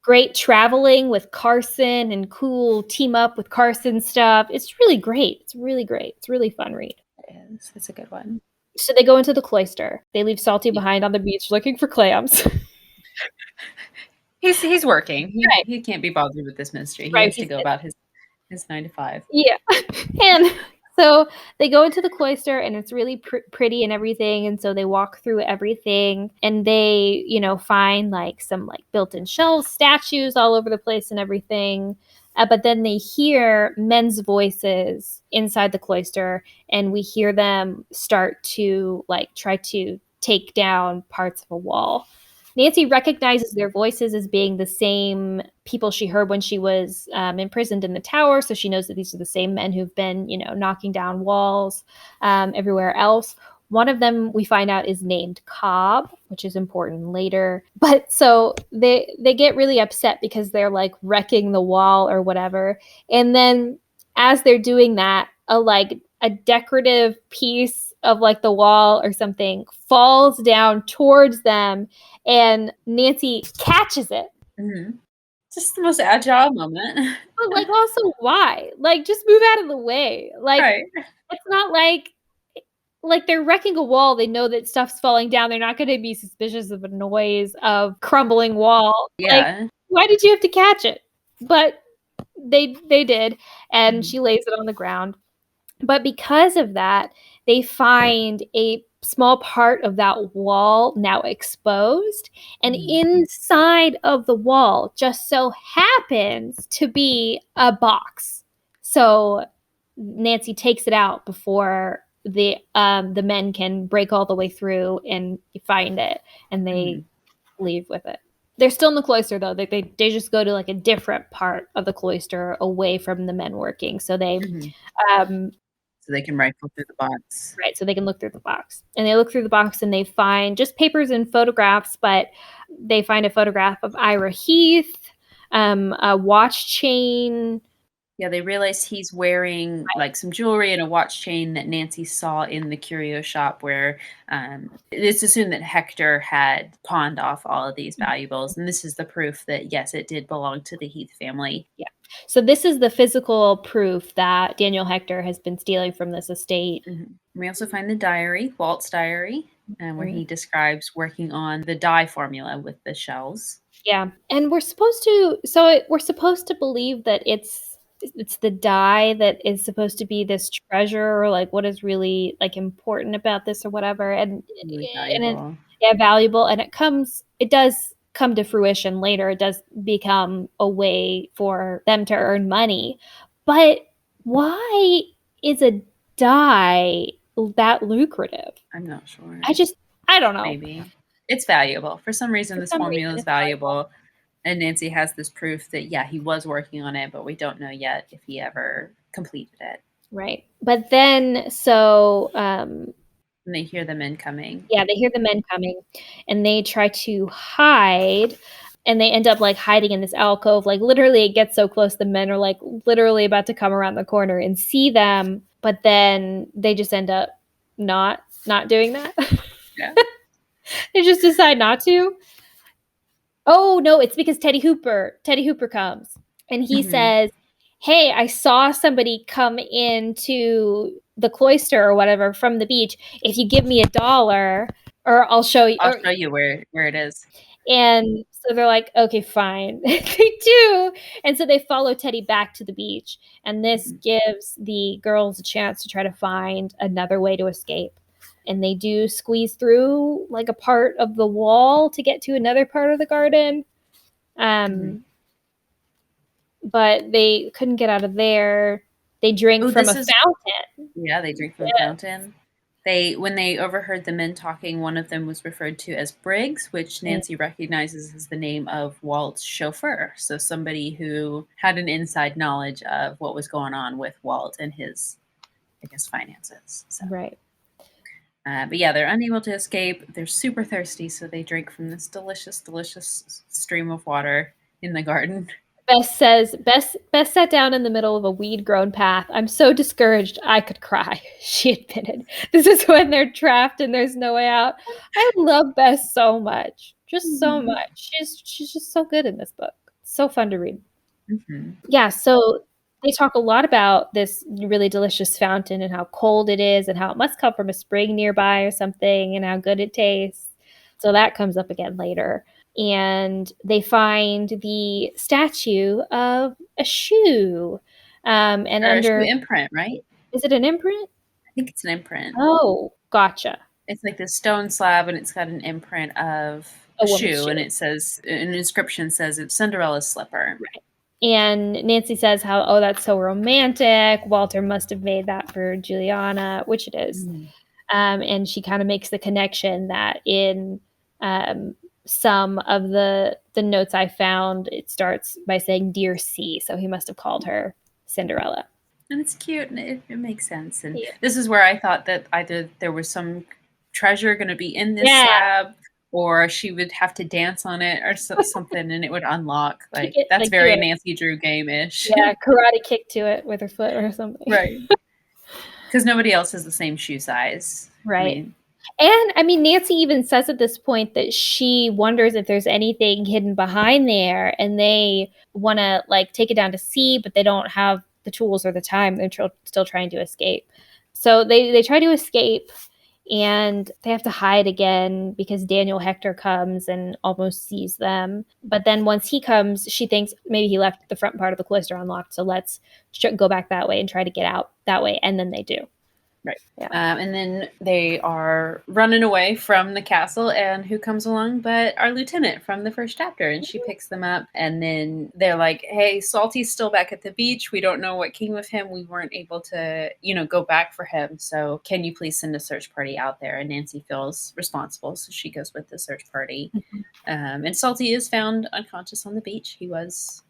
Speaker 2: Great traveling with Carson and cool team up with Carson stuff. It's really great. It's really great. It's a really fun read.
Speaker 1: It is. It's a good one.
Speaker 2: So they go into the cloister. They leave Salty behind on the beach looking for clams.
Speaker 1: He's working. He can't be bothered with this mystery. He has to go about his 9 to 5.
Speaker 2: Yeah. And so they go into the cloister and it's really pretty and everything. And so they walk through everything and they, find like some like built-in shelves, statues all over the place and everything. But then they hear men's voices inside the cloister and we hear them start to like try to take down parts of a wall. Nancy recognizes their voices as being the same people she heard when she was imprisoned in the tower. So she knows that these are the same men who've been, knocking down walls everywhere else. One of them we find out is named Cobb, which is important later. But so they get really upset because they're like wrecking the wall or whatever. And then as they're doing that, a decorative piece of like the wall or something falls down towards them and Nancy catches it.
Speaker 1: Just the most agile moment.
Speaker 2: But like also why? Like just move out of the way. Like It's not like like they're wrecking a wall. They know that stuff's falling down. They're not going to be suspicious of a noise of crumbling wall. Like,
Speaker 1: Yeah.
Speaker 2: why did you have to catch it? But they did, and
Speaker 1: Mhm.
Speaker 2: she lays it on the ground. But because of that, they find a small part of that wall now exposed, and
Speaker 1: Mhm.
Speaker 2: inside of the wall just so happens to be a box. So Nancy takes it out before the men can break all the way through and find it, and they leave with it. They're still in the cloister though. They just go to like a different part of the cloister away from the men working. So they
Speaker 1: Mhm.
Speaker 2: um
Speaker 1: So they can rifle through the box.
Speaker 2: right, so they can look through the box. And they look through the box and they find just papers and photographs, but they find a photograph of Ira Heath, a watch chain.
Speaker 1: Yeah, they realize he's wearing, like, some jewelry and a watch chain that Nancy saw in the curio shop where, it's assumed that Hector had pawned off all of these valuables, and this is the proof that, yes, it did belong to the Heath family.
Speaker 2: Yeah. So this is the physical proof that Daniel Hector has been stealing from this estate.
Speaker 1: Mhm. We also find the diary, Walt's diary, where
Speaker 2: Mhm.
Speaker 1: he describes working on the dye formula with the shells.
Speaker 2: Yeah. And we're supposed to believe that it's the dye that is supposed to be this treasure, or like what is really like important about this or whatever. And
Speaker 1: Really
Speaker 2: it,
Speaker 1: valuable.
Speaker 2: yeah, valuable, and it does come to fruition later. It does become a way for them to earn money. But why is a dye that lucrative?
Speaker 1: I'm not sure.
Speaker 2: I don't know.
Speaker 1: Maybe. It's valuable. For some reason,
Speaker 2: For
Speaker 1: this
Speaker 2: some
Speaker 1: formula
Speaker 2: reason
Speaker 1: is
Speaker 2: it's valuable.
Speaker 1: valuable, and Nancy has this proof that, yeah, he was working on it, but we don't know yet if he ever completed it.
Speaker 2: Right. But then, so,
Speaker 1: And they hear the men coming.
Speaker 2: yeah, they hear the men coming and they try to hide, and they end up like hiding in this alcove. Like literally, it gets so close, the men are like literally about to come around the corner and see them, but then they just end up not doing that.
Speaker 1: Yeah.
Speaker 2: They just decide not to. Oh no, it's because Teddy Hooper comes and he
Speaker 1: Mhm.
Speaker 2: says, "Hey, I saw somebody come into the cloister or whatever from the beach. If you give me $1, or I'll show you."
Speaker 1: I'll show you where it is.
Speaker 2: And so they're like, "Okay, fine." They do. And so they follow Teddy back to the beach, and this
Speaker 1: Mhm.
Speaker 2: gives the girls a chance to try to find another way to escape. And they do squeeze through like a part of the wall to get to another part of the garden.
Speaker 1: Mhm.
Speaker 2: Um, but they couldn't get out of there. They drink
Speaker 1: Oh,
Speaker 2: from a
Speaker 1: this is
Speaker 2: fountain.
Speaker 1: yeah, they drink from a
Speaker 2: Yeah.
Speaker 1: fountain. When they overheard the men talking, one of them was referred to as Briggs, which
Speaker 2: Mm,
Speaker 1: Nancy recognizes as the name of Walt's chauffeur. So somebody who had an inside knowledge of what was going on with Walt and his, I guess, finances. So,
Speaker 2: right.
Speaker 1: but yeah, they're unable to escape. They're super thirsty, so they drink from this delicious, delicious stream of water in the garden.
Speaker 2: Bess says, Bess sat down in the middle of a weed-grown path. I'm so discouraged I could cry, she admitted. This is when they're trapped and there's no way out. I love Bess so much. Just so
Speaker 1: Mhm.
Speaker 2: much. She's just so good in this book. So fun to read.
Speaker 1: Mhm.
Speaker 2: Yeah, so they talk a lot about this really delicious fountain and how cold it is and how it must come from a spring nearby or something and how good it tastes. So that comes up again later. And they find the statue of a shoe. And
Speaker 1: Or a shoe
Speaker 2: under,
Speaker 1: imprint, right?
Speaker 2: is it an imprint?
Speaker 1: I think it's an imprint.
Speaker 2: Oh, gotcha.
Speaker 1: It's like this stone slab, and it's got an imprint of
Speaker 2: A
Speaker 1: a
Speaker 2: woman's
Speaker 1: shoe,
Speaker 2: shoe.
Speaker 1: and it says an inscription says it's Cinderella's slipper.
Speaker 2: Right. And Nancy says how, oh, that's so romantic. Walter must have made that for Juliana, which it is.
Speaker 1: Mhm.
Speaker 2: And she kind of makes the connection that in um, some of the notes I found, it starts by saying "Dear C," so he must have called her Cinderella.
Speaker 1: And it's cute, and it makes sense. And
Speaker 2: Yeah,
Speaker 1: this is where I thought that either there was some treasure going to be in this
Speaker 2: yeah.
Speaker 1: slab, or she would have to dance on it, or something, and it would unlock.
Speaker 2: Kick
Speaker 1: Like
Speaker 2: it,
Speaker 1: that's
Speaker 2: like do
Speaker 1: very
Speaker 2: it.
Speaker 1: Nancy Drew game-ish.
Speaker 2: Yeah, karate kick to it with her foot or something.
Speaker 1: Right. Because nobody else has the same shoe size. I
Speaker 2: Right.
Speaker 1: mean,
Speaker 2: And I mean, Nancy even says at this point that she wonders if there's anything hidden behind there, and they want to like take it down to see, but they don't have the tools or the time. They're still trying to escape. So they try to escape, and they have to hide again because Daniel Hector comes and almost sees them. But then once he comes, she thinks maybe he left the front part of the cloister unlocked, so let's go back that way and try to get out that way, and then they do.
Speaker 1: Right.
Speaker 2: Yeah.
Speaker 1: And then they are running away from the castle, and who comes along but our lieutenant from the first chapter, and she picks them up, and then they're like, hey, Salty's still back at the beach. We don't know what came of him. We weren't able to, go back for him. So can you please send a search party out there? And Nancy feels responsible, so she goes with the search party. And Salty is found unconscious on the beach. He was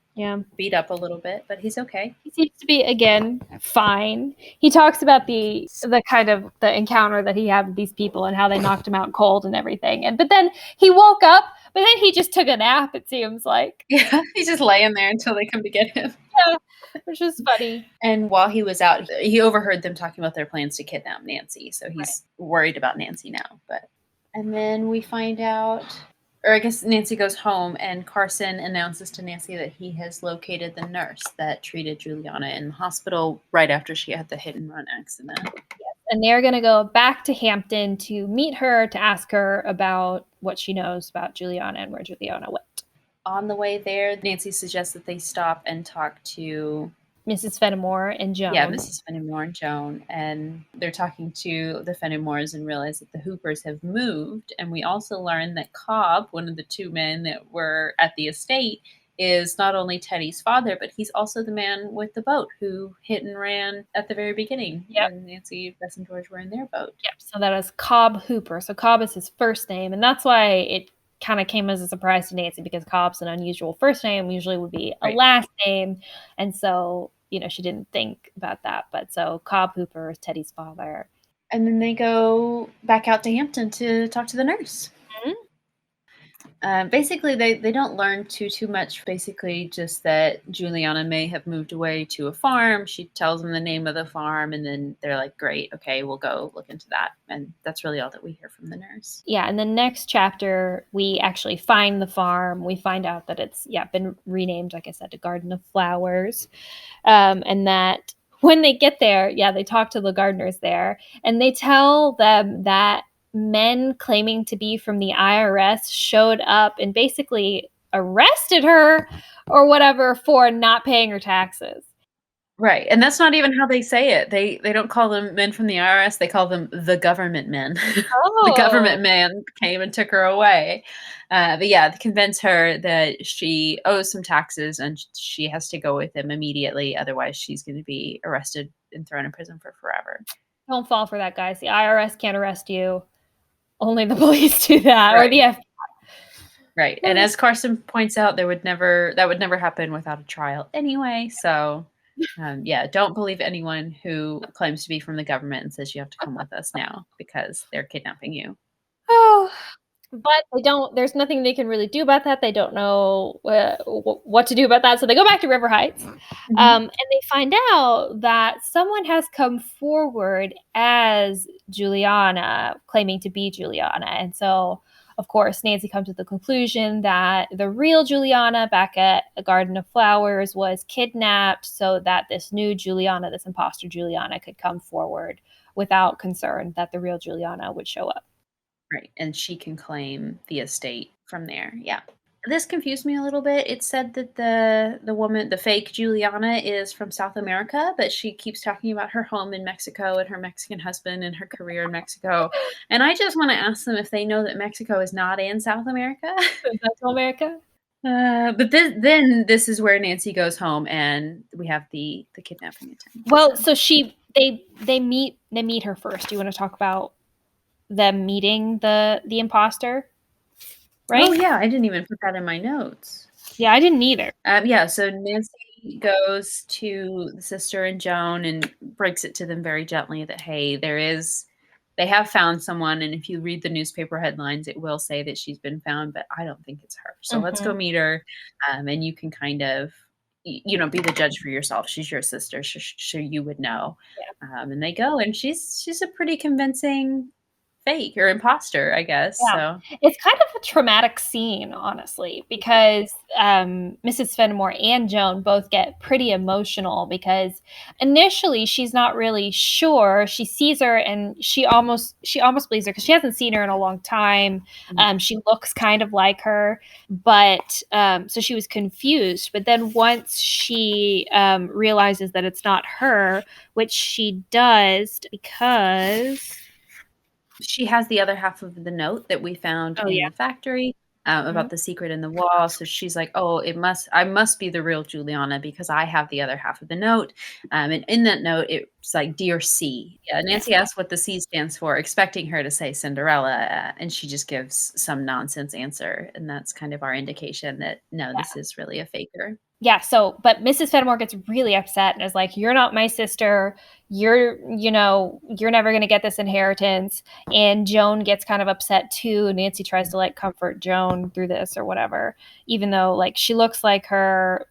Speaker 1: beat up a little bit, but he's okay.
Speaker 2: He seems to be, again, fine. He talks about the kind of the encounter that he had with these people and how they knocked him out cold and everything. But then he woke up, but then he just took a nap, it seems like.
Speaker 1: Yeah, he's just laying there until they come to get him.
Speaker 2: Yeah, which is funny.
Speaker 1: And while he was out, he overheard them talking about their plans to kidnap Nancy. So he's worried about Nancy now. And then we find out, or I guess Nancy goes home, and Carson announces to Nancy that he has located the nurse that treated Juliana in the hospital right after she had the hit and run accident.
Speaker 2: Yes. And they're going to go back to Hampton to meet her, to ask her about what she knows about Juliana and where Juliana went.
Speaker 1: On the way there, Nancy suggests that they stop and talk to
Speaker 2: Mrs. Fenimore and Joan.
Speaker 1: Yeah, Mrs. Fenimore and Joan. And they're talking to the Fenimores and realize that the Hoopers have moved. And we also learn that Cobb, one of the two men that were at the estate, is not only Teddy's father, but he's also the man with the boat who hit and ran at the very beginning when Nancy, Bess, and George were in their boat.
Speaker 2: Yep, so that is Cobb Hooper. So Cobb is his first name, and that's why it kind of came as a surprise to Nancy, because Cobb's an unusual first name, usually would be a last name, and so she didn't think about that. But so Cobb Hooper is Teddy's father.
Speaker 1: And then they go back out to Hampton to talk to the nurse. Basically, they don't learn too much. Basically, just that Juliana may have moved away to a farm. She tells them the name of the farm, and then they're like, great, okay, we'll go look into that. And that's really all that we hear from the nurse.
Speaker 2: Yeah, in the next chapter, we actually find the farm. We find out that it's, been renamed, like I said, to Garden of Flowers. And that when they get there, they talk to the gardeners there, and they tell them that men claiming to be from the IRS showed up and basically arrested her or whatever for not paying her taxes.
Speaker 1: Right. And that's not even how they say it. They don't call them men from the IRS. They call them the government men. The government man came and took her away. But they convince her that she owes some taxes and she has to go with them immediately. Otherwise, she's going to be arrested and thrown in prison for forever.
Speaker 2: Don't fall for that, guys. The IRS can't arrest you. Only the police do that, or the FBI.
Speaker 1: Right. And as Carson points out, that would never happen without a trial anyway. So, don't believe anyone who claims to be from the government and says you have to come with us now because they're kidnapping you.
Speaker 2: Oh, but they don't. There's nothing they can really do about that. They don't know what to do about that. So they go back to River Heights, and they find out that someone has come forward as Juliana, claiming to be Juliana. And so, of course, Nancy comes to the conclusion that the real Juliana back at the Garden of Flowers was kidnapped so that this new Juliana, this imposter Juliana, could come forward without concern that the real Juliana would show up.
Speaker 1: Right, and she can claim the estate from there. Yeah. This confused me a little bit. It said that the woman, the fake Juliana, is from South America, but she keeps talking about her home in Mexico and her Mexican husband and her career in Mexico. And I just want to ask them if they know that Mexico is not in South America.
Speaker 2: Central America?
Speaker 1: But this is where Nancy goes home, and we have the kidnapping attempt.
Speaker 2: Well, so they meet her first. Do you want to talk about them meeting the imposter? Right?
Speaker 1: Oh yeah, I didn't even put that in my notes.
Speaker 2: Yeah, I didn't either.
Speaker 1: So Nancy goes to the sister and Joan and breaks it to them very gently that, hey, they have found someone, and if you read the newspaper headlines, it will say that she's been found, but I don't think it's her. So let's go meet her, and you can kind of, be the judge for yourself. She's your sister, so you would know. Yeah. And they go, and she's a pretty convincing fake or imposter, I guess.
Speaker 2: Yeah.
Speaker 1: So
Speaker 2: It's kind of a traumatic scene, honestly, because Mrs. Fenimore and Joan both get pretty emotional because initially she's not really sure. She sees her and she almost believes her because she hasn't seen her in a long time. She looks kind of like her, but so she was confused. But then once she realizes that it's not her, which she does because
Speaker 1: she has the other half of the note that we found
Speaker 2: oh
Speaker 1: in
Speaker 2: yeah.
Speaker 1: the factory,
Speaker 2: Mhm.
Speaker 1: about the secret in the wall. So she's like, "Oh, I must be the real Juliana because I have the other half of the note." And in that note, it's like, "Dear C." Yeah, Nancy asks what the C stands for, expecting her to say Cinderella, and she just gives some nonsense answer, and that's kind of our indication that no, this is really a faker.
Speaker 2: Yeah, so but Mrs. Fenimore gets really upset and is like, "You're not my sister. You're never going to get this inheritance." And Joan gets kind of upset too. Nancy tries to like comfort Joan through this or whatever, even though like she looks like her.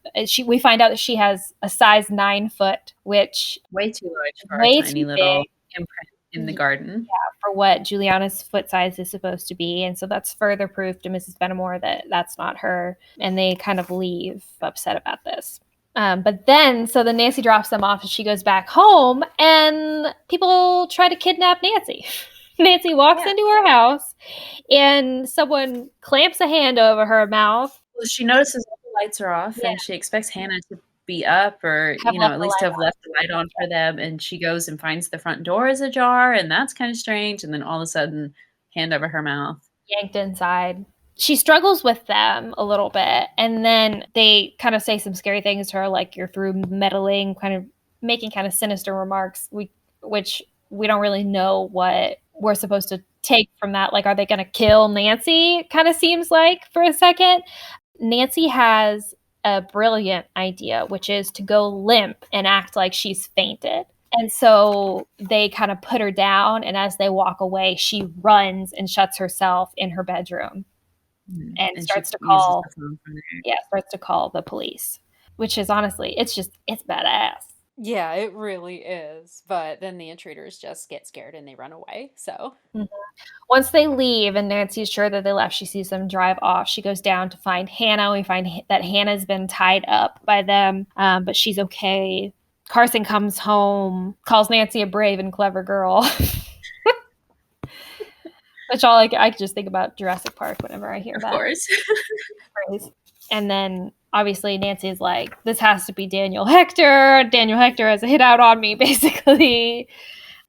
Speaker 2: We find out that she has a size 9 foot, which
Speaker 1: Way too large for our
Speaker 2: way
Speaker 1: tiny
Speaker 2: too
Speaker 1: little
Speaker 2: big
Speaker 1: imprint in the garden.
Speaker 2: for what Juliana's foot size is supposed to be. And so that's further proof to Mrs. Fenimore that that's not her. And they kind of leave upset about this. But then, so then Nancy drops them off and she goes back home, and people try to kidnap Nancy. Nancy walks
Speaker 1: Yeah.
Speaker 2: into her house, and someone clamps a hand over her mouth.
Speaker 1: Well, she notices all the lights are off,
Speaker 2: Yeah,
Speaker 1: and she expects Hannah to be up or,
Speaker 2: have left
Speaker 1: at
Speaker 2: the
Speaker 1: least to
Speaker 2: light
Speaker 1: have
Speaker 2: on.
Speaker 1: left the light on for them, and she goes and finds the front door is ajar, and that's kinda strange, and then all of a sudden, hand over her mouth.
Speaker 2: Yanked inside. She struggles with them a little bit, and then they kind of say some scary things to her, like "you're through meddling," kind of making kind of sinister remarks. Which we don't really know what we're supposed to take from that. Like, are they going to kill Nancy? Kind of seems like for a second. Nancy has a brilliant idea, which is to go limp and act like she's fainted. And so they kind of put her down, and as they walk away, she runs and shuts herself in her bedroom and
Speaker 1: And she
Speaker 2: starts to
Speaker 1: uses
Speaker 2: call
Speaker 1: the phone from there.
Speaker 2: the police, which is honestly, it's badass.
Speaker 4: Yeah, it really is. But then the intruders just get scared and they run away. So,
Speaker 2: Mhm. Once they leave and Nancy's sure that they left, she sees them drive off. She goes down to find Hannah. We find that Hannah's been tied up by them, but she's okay. Carson comes home, calls Nancy a brave and clever girl. Which I just think about Jurassic Park whenever I hear
Speaker 1: Of
Speaker 2: that
Speaker 1: course.
Speaker 2: phrase. And then obviously Nancy's like, "This has to be Daniel Hector. Daniel Hector has a hit out on me," basically.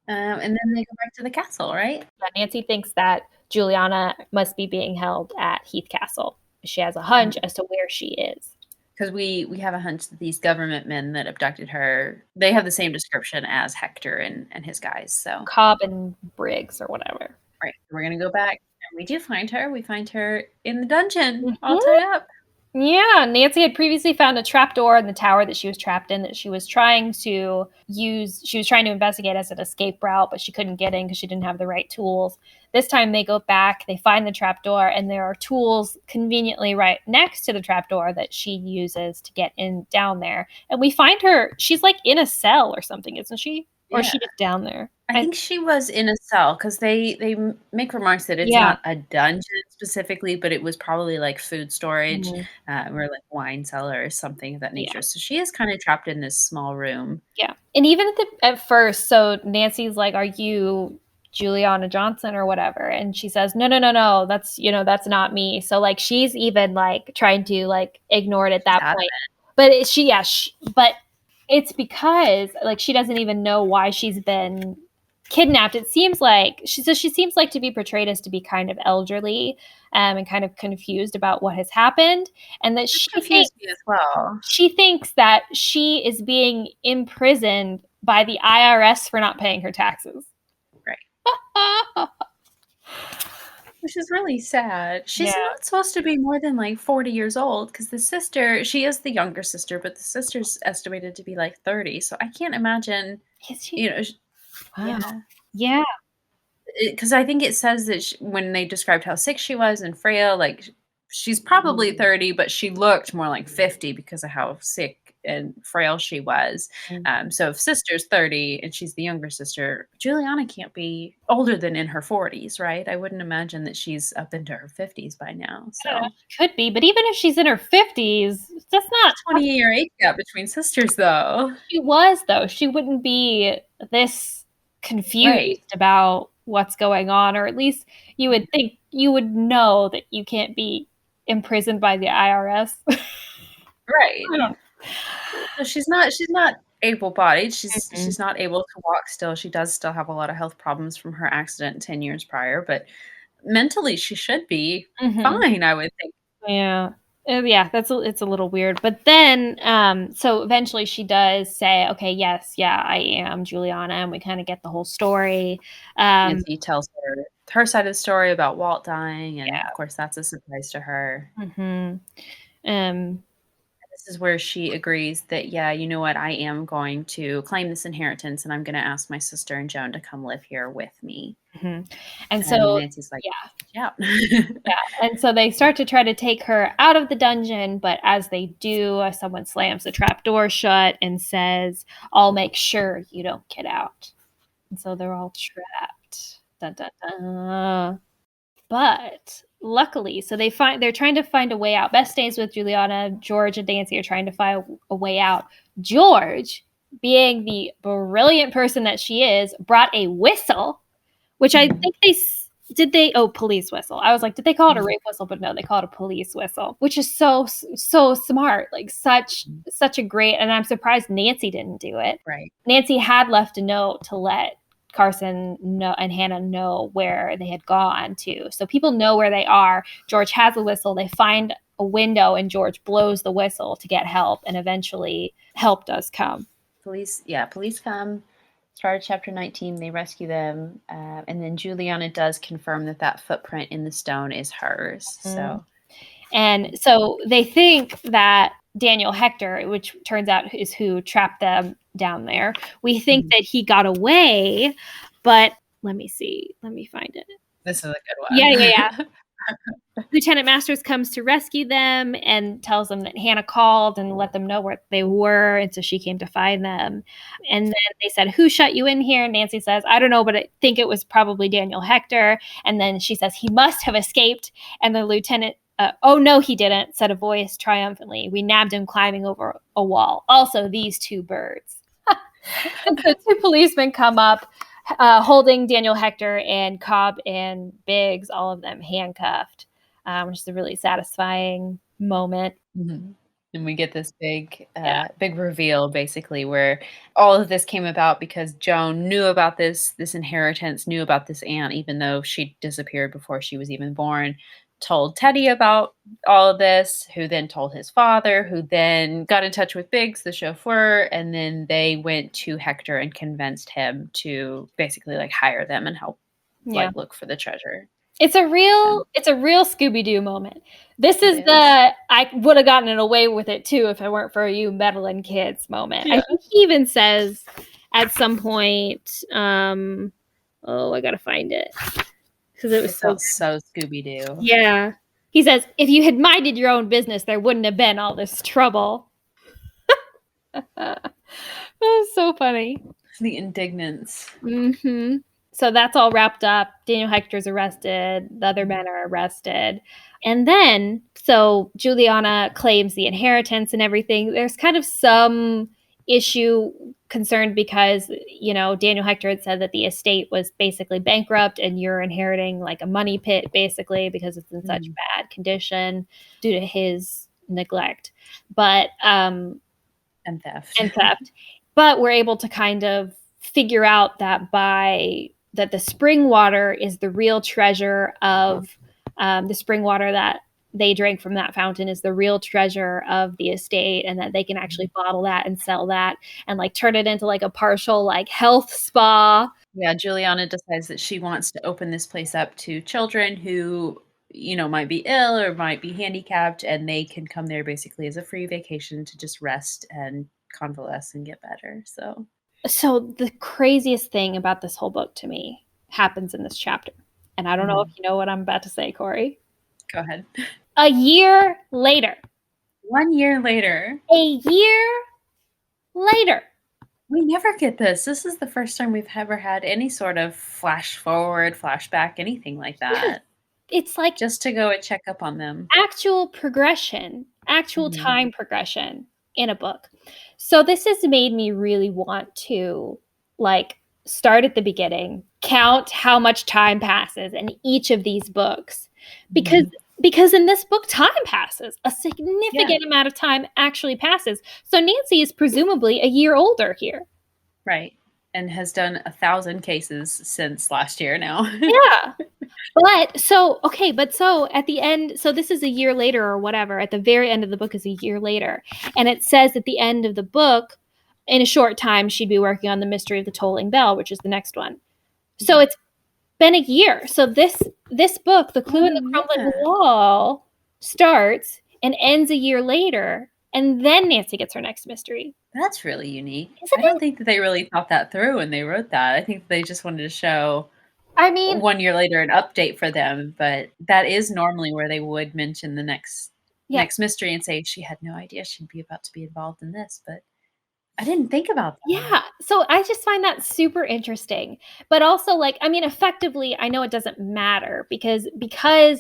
Speaker 1: And then they go back to the castle, right?
Speaker 2: Yeah, Nancy thinks that Juliana must be being held at Heath Castle. She has a hunch as to where she is.
Speaker 1: Because we have a hunch that these government men that abducted her, they have the same description as Hector and his guys, so
Speaker 2: Cobb and Briggs or whatever.
Speaker 1: right, we're gonna go back, and we do find her. We find her in the dungeon, all
Speaker 2: Mhm.
Speaker 1: tied up.
Speaker 2: Yeah, Nancy had previously found a trapdoor in the tower that she was trapped in that she was trying to use. She was trying to investigate as an escape route, but she couldn't get in because she didn't have the right tools. This time they go back, they find the trapdoor, and there are tools conveniently right next to the trapdoor that she uses to get in down there. And we find her, she's like in a cell or something, isn't she? Or is
Speaker 1: Yeah.
Speaker 2: she just down there?
Speaker 1: I think she was in a cell because they make remarks that it's
Speaker 2: Yeah.
Speaker 1: not a dungeon specifically, but it was probably, like, food storage,
Speaker 2: Mhm.
Speaker 1: or, like, wine cellar or something of that
Speaker 2: Yeah.
Speaker 1: nature, so she is kinda trapped in this small room.
Speaker 2: Yeah. And even at first, so Nancy's like, "Are you Juliana Johnson or whatever?" And she says, "No, no, no, no. That's not me." So like she's even like trying to like ignore it at
Speaker 1: She's
Speaker 2: that
Speaker 1: out of
Speaker 2: point.
Speaker 1: it.
Speaker 2: But but it's because like she doesn't even know why she's been kidnapped. It seems like she seems like to be portrayed as to be kind of elderly, and kind of confused about what has happened, and that
Speaker 1: That confused me as well.
Speaker 2: she thinks that she is being imprisoned by the IRS for not paying her taxes.
Speaker 1: Right. Which is really sad. She's
Speaker 2: Yeah.
Speaker 1: not supposed to be more than, like, 40 years old because the sister she is the younger sister, but the sister's estimated to be, like, 30, so I can't imagine,
Speaker 2: Is she?
Speaker 1: you know, sh
Speaker 2: Wow.
Speaker 1: yeah.
Speaker 2: Yeah.
Speaker 1: Because I think it says that when they described how sick she was and frail, like, she's probably 30, but she looked more like 50 because of how sick and frail she was. So if sister's 30 and she's the younger sister, Juliana can't be older than in her 40s, right? I wouldn't imagine that she's up into her 50s by now.
Speaker 2: I don't know,
Speaker 1: So
Speaker 2: she could be, but even if she's in her 50s, that's not
Speaker 1: 20-year age gap between sisters, though.
Speaker 2: she was, though. She wouldn't be this confused
Speaker 1: Right.
Speaker 2: about what's going on, or at least you would think you would know that you can't be imprisoned by the IRS.
Speaker 1: Right.
Speaker 2: I don't
Speaker 1: So she's not able-bodied.
Speaker 2: Mhm.
Speaker 1: She's not able to walk still. She does still have a lot of health problems from her accident 10 years prior, but mentally she should be
Speaker 2: Mhm.
Speaker 1: fine, I would think.
Speaker 2: Yeah. Yeah, it's a little weird. But then so eventually she does say, "Okay, yes, yeah, I am Juliana," and we kind of get the whole story.
Speaker 1: Nancy tells her side of the story about Walt dying, and of course that's a surprise to her.
Speaker 2: Mhm. Um
Speaker 1: This is where she agrees that, yeah, you know what, I am going to claim this inheritance and I'm going to ask my sister and Joan to come live here with me.
Speaker 2: And
Speaker 1: And
Speaker 2: so
Speaker 1: Nancy's like,
Speaker 2: yeah.
Speaker 1: yeah.
Speaker 2: And so they start to try to take her out of the dungeon, but as they do, someone slams the trap door shut and says, "I'll make sure you don't get out." And so they're all trapped. Dun, dun, dun. But luckily, so they're trying to find a way out. Beth stays with Juliana. George and Nancy are trying to find a way out. George, being the brilliant person that she is, brought a whistle, which I think police whistle. I was like, did they call it a rape whistle? But no, they call it a police whistle, which is so smart. Like such a great, and I'm surprised Nancy didn't do it.
Speaker 1: Right.
Speaker 2: Nancy had left a note to let Carson know and Hannah know where they had gone to. So people know where they are. George has a whistle. They find a window and George blows the whistle to get help, and eventually help does come.
Speaker 1: Police come. Start of chapter 19, they rescue them, and then Juliana does confirm that footprint in the stone is hers. So,
Speaker 2: and so they think that Daniel Hector, which turns out is who trapped them down there, we think that he got away, but let me see. Let me find it.
Speaker 1: This is a good one.
Speaker 2: Yeah. Lieutenant Masters comes to rescue them and tells them that Hannah called and let them know where they were, and so she came to find them. And then they said, "Who shut you in here?" Nancy says, "I don't know, but I think it was probably Daniel Hector." And then she says, "He must have escaped." And the lieutenant, "Oh, no, he didn't," said a voice triumphantly. "We nabbed him climbing over a wall. Also, these two birds." And so two policemen come up, holding Daniel Hector, and Cobb and Biggs, all of them handcuffed, which is a really satisfying moment.
Speaker 1: Mm-hmm. And we get this big reveal, basically, where all of this came about because Joan knew about this inheritance, knew about this aunt, even though she disappeared before she was even born. Told Teddy about all of this, who then told his father, who then got in touch with Biggs, the chauffeur, and then they went to Hector and convinced him to basically hire them and help look for the treasure.
Speaker 2: It's a real Scooby-Doo moment. This is the I would have gotten away with it too if it weren't for you meddling kids moment. Yeah. I think he even says at some point, I gotta find it. Because it was
Speaker 1: so Scooby-Doo.
Speaker 2: Yeah. He says, "If you had minded your own business, there wouldn't have been all this trouble." That was so funny.
Speaker 1: The indignance.
Speaker 2: Mm-hmm. So that's all wrapped up. Daniel Hector's arrested. The other men are arrested. And then, so Juliana claims the inheritance and everything. There's kind of some issue concerned because, Daniel Hector had said that the estate was basically bankrupt and you're inheriting a money pit, basically, because it's in such bad condition due to his neglect. But,
Speaker 1: and theft.
Speaker 2: But we're able to kind of figure out that the spring water is the real treasure of the spring water that they drank from that fountain is the real treasure of the estate, and that they can actually bottle that and sell that and turn it into a partial health spa.
Speaker 1: Yeah, Juliana decides that she wants to open this place up to children who might be ill or might be handicapped, and they can come there basically as a free vacation to just rest and convalesce and get better.
Speaker 2: So the craziest thing about this whole book to me happens in this chapter. And I don't know if you know what I'm about to say, Corey.
Speaker 1: Go ahead.
Speaker 2: A year later.
Speaker 1: 1 year later.
Speaker 2: A year later.
Speaker 1: We never get this. This is the first time we've ever had any sort of flash forward, flashback, anything like that.
Speaker 2: It's like
Speaker 1: Just to go and check up on them.
Speaker 2: actual progression, actual
Speaker 1: Mhm.
Speaker 2: time progression in a book. So this has made me really want to like start at the beginning, count how much time passes in each of these books. Because
Speaker 1: Mhm.
Speaker 2: because in this book time passes. A significant amount of time actually passes. So Nancy is presumably a year older here.
Speaker 1: Right. And has done 1,000 cases since last year now.
Speaker 2: Yeah. But so at the end, so this is a year later or whatever, at the very end of the book is a year later. And it says at the end of the book, in a short time, she'd be working on The Mystery of the Tolling Bell, which is the next one. So it's been a year. So this book, The Clue in the Crumbling
Speaker 1: yeah.
Speaker 2: Wall, starts and ends a year later. And then Nancy gets her next mystery.
Speaker 1: That's really unique.
Speaker 2: Isn't
Speaker 1: I don't
Speaker 2: it?
Speaker 1: think that they really thought that through when they wrote that. I think they just wanted to show
Speaker 2: I mean,
Speaker 1: 1 year later an update for them, but that is normally where they would mention the next
Speaker 2: yeah.
Speaker 1: mystery and say she had no idea she'd be about to be involved in this, but I didn't think about that.
Speaker 2: Yeah. So I just find that super interesting. But also like, I mean, effectively, I know it doesn't matter because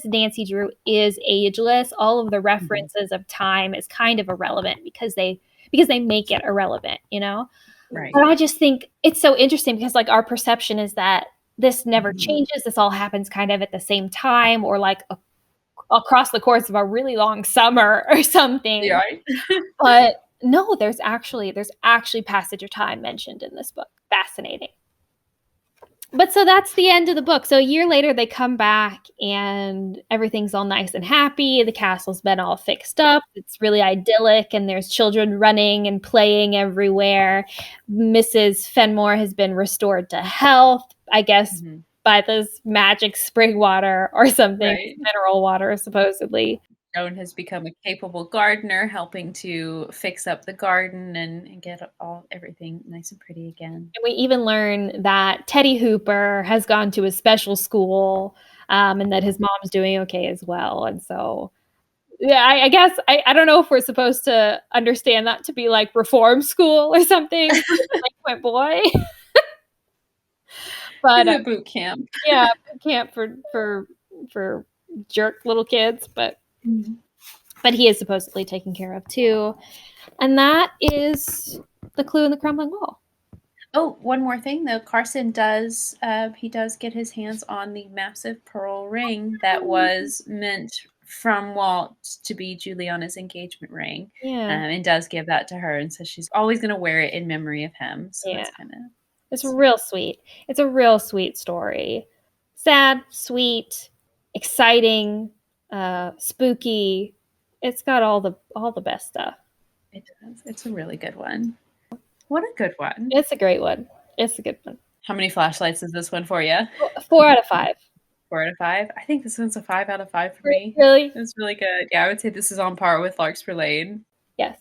Speaker 2: Nancy Drew is ageless, all of the references of time is kind of irrelevant because they make it irrelevant, you know?
Speaker 1: Right.
Speaker 2: But I just think it's so interesting because like our perception is that this never
Speaker 1: Mhm.
Speaker 2: changes. This all happens kind of at the same time or like across the course of a really long summer or something.
Speaker 1: Yeah, right?
Speaker 2: But no, there's actually passage of time mentioned in this book. Fascinating. But so that's the end of the book. So a year later, they come back and everything's all nice and happy. The castle's been all fixed up. It's really idyllic, and there's children running and playing everywhere. Mrs. Fenmore has been restored to health, I guess,
Speaker 1: Mhm.
Speaker 2: by this magic spring water or something,
Speaker 1: Right.
Speaker 2: mineral water, supposedly.
Speaker 1: Joan has become a capable gardener, helping to fix up the garden and get everything nice and pretty again.
Speaker 2: And we even learn that Teddy Hooper has gone to a special school, and that his mom's doing okay as well. And so, yeah, I guess I don't know if we're supposed to understand that to be like reform school or something for the delinquent boy, but
Speaker 1: It's a boot camp.
Speaker 2: yeah, camp for jerk little kids. But he is supposedly taken care of too, and that is The Clue in the Crumbling Wall.
Speaker 1: Oh, one more thing though. Carson does he does get his hands on the massive pearl ring that was meant from Walt to be Juliana's engagement ring.
Speaker 2: Yeah.
Speaker 1: And does give that to her and says she's always going to wear it in memory of him. So
Speaker 2: Yeah.
Speaker 1: that's kind of
Speaker 2: It's real sweet. It's a real sweet story. Sad, sweet, exciting, spooky. It's got all the best stuff.
Speaker 1: It does. It's a really good one. What a good one.
Speaker 2: It's a great one. It's a good one.
Speaker 1: How many flashlights is this one for you?
Speaker 2: 4 out of 5.
Speaker 1: 4 out of 5? I think this one's a 5 out of 5 for me.
Speaker 2: Really?
Speaker 1: It's really good. Yeah, I would say this is on par with Larkspur Lane.
Speaker 2: Yes.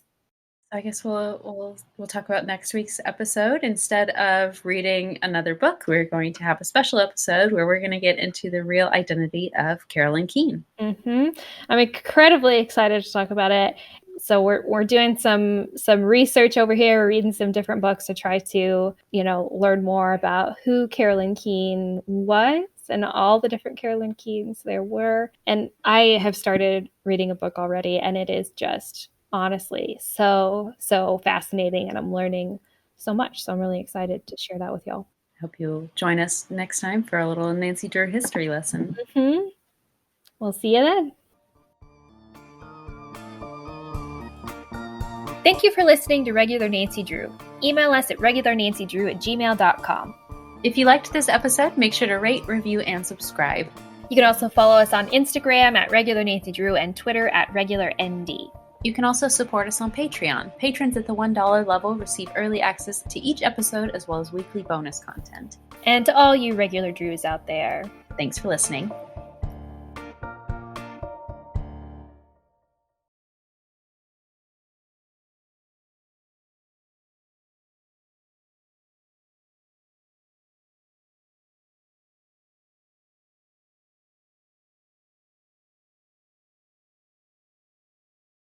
Speaker 1: I guess we'll talk about next week's episode. Instead of reading another book, we're going to have a special episode where we're going to get into the real identity of Carolyn Keene.
Speaker 2: I'm incredibly excited to talk about it. So we're doing some research over here. We're reading some different books to try to learn more about who Carolyn Keene was and all the different Carolyn Keenes there were. And I have started reading a book already, and it is just honestly so fascinating, and I'm learning so much. So I'm really excited to share that with y'all.
Speaker 1: Hope you'll join us next time for a little Nancy Drew history lesson.
Speaker 2: We'll see you then. Thank you for listening to Regular Nancy Drew. Email us at regularnancydrew@gmail.com.
Speaker 1: If you liked this episode, make sure to rate, review, and subscribe.
Speaker 2: You can also follow us on Instagram at Regular Nancy Drew and Twitter at RegularND.
Speaker 1: You can also support us on Patreon. Patrons at the $1 level receive early access to each episode as well as weekly bonus content.
Speaker 2: And to all you regular Drews out there,
Speaker 1: thanks for listening.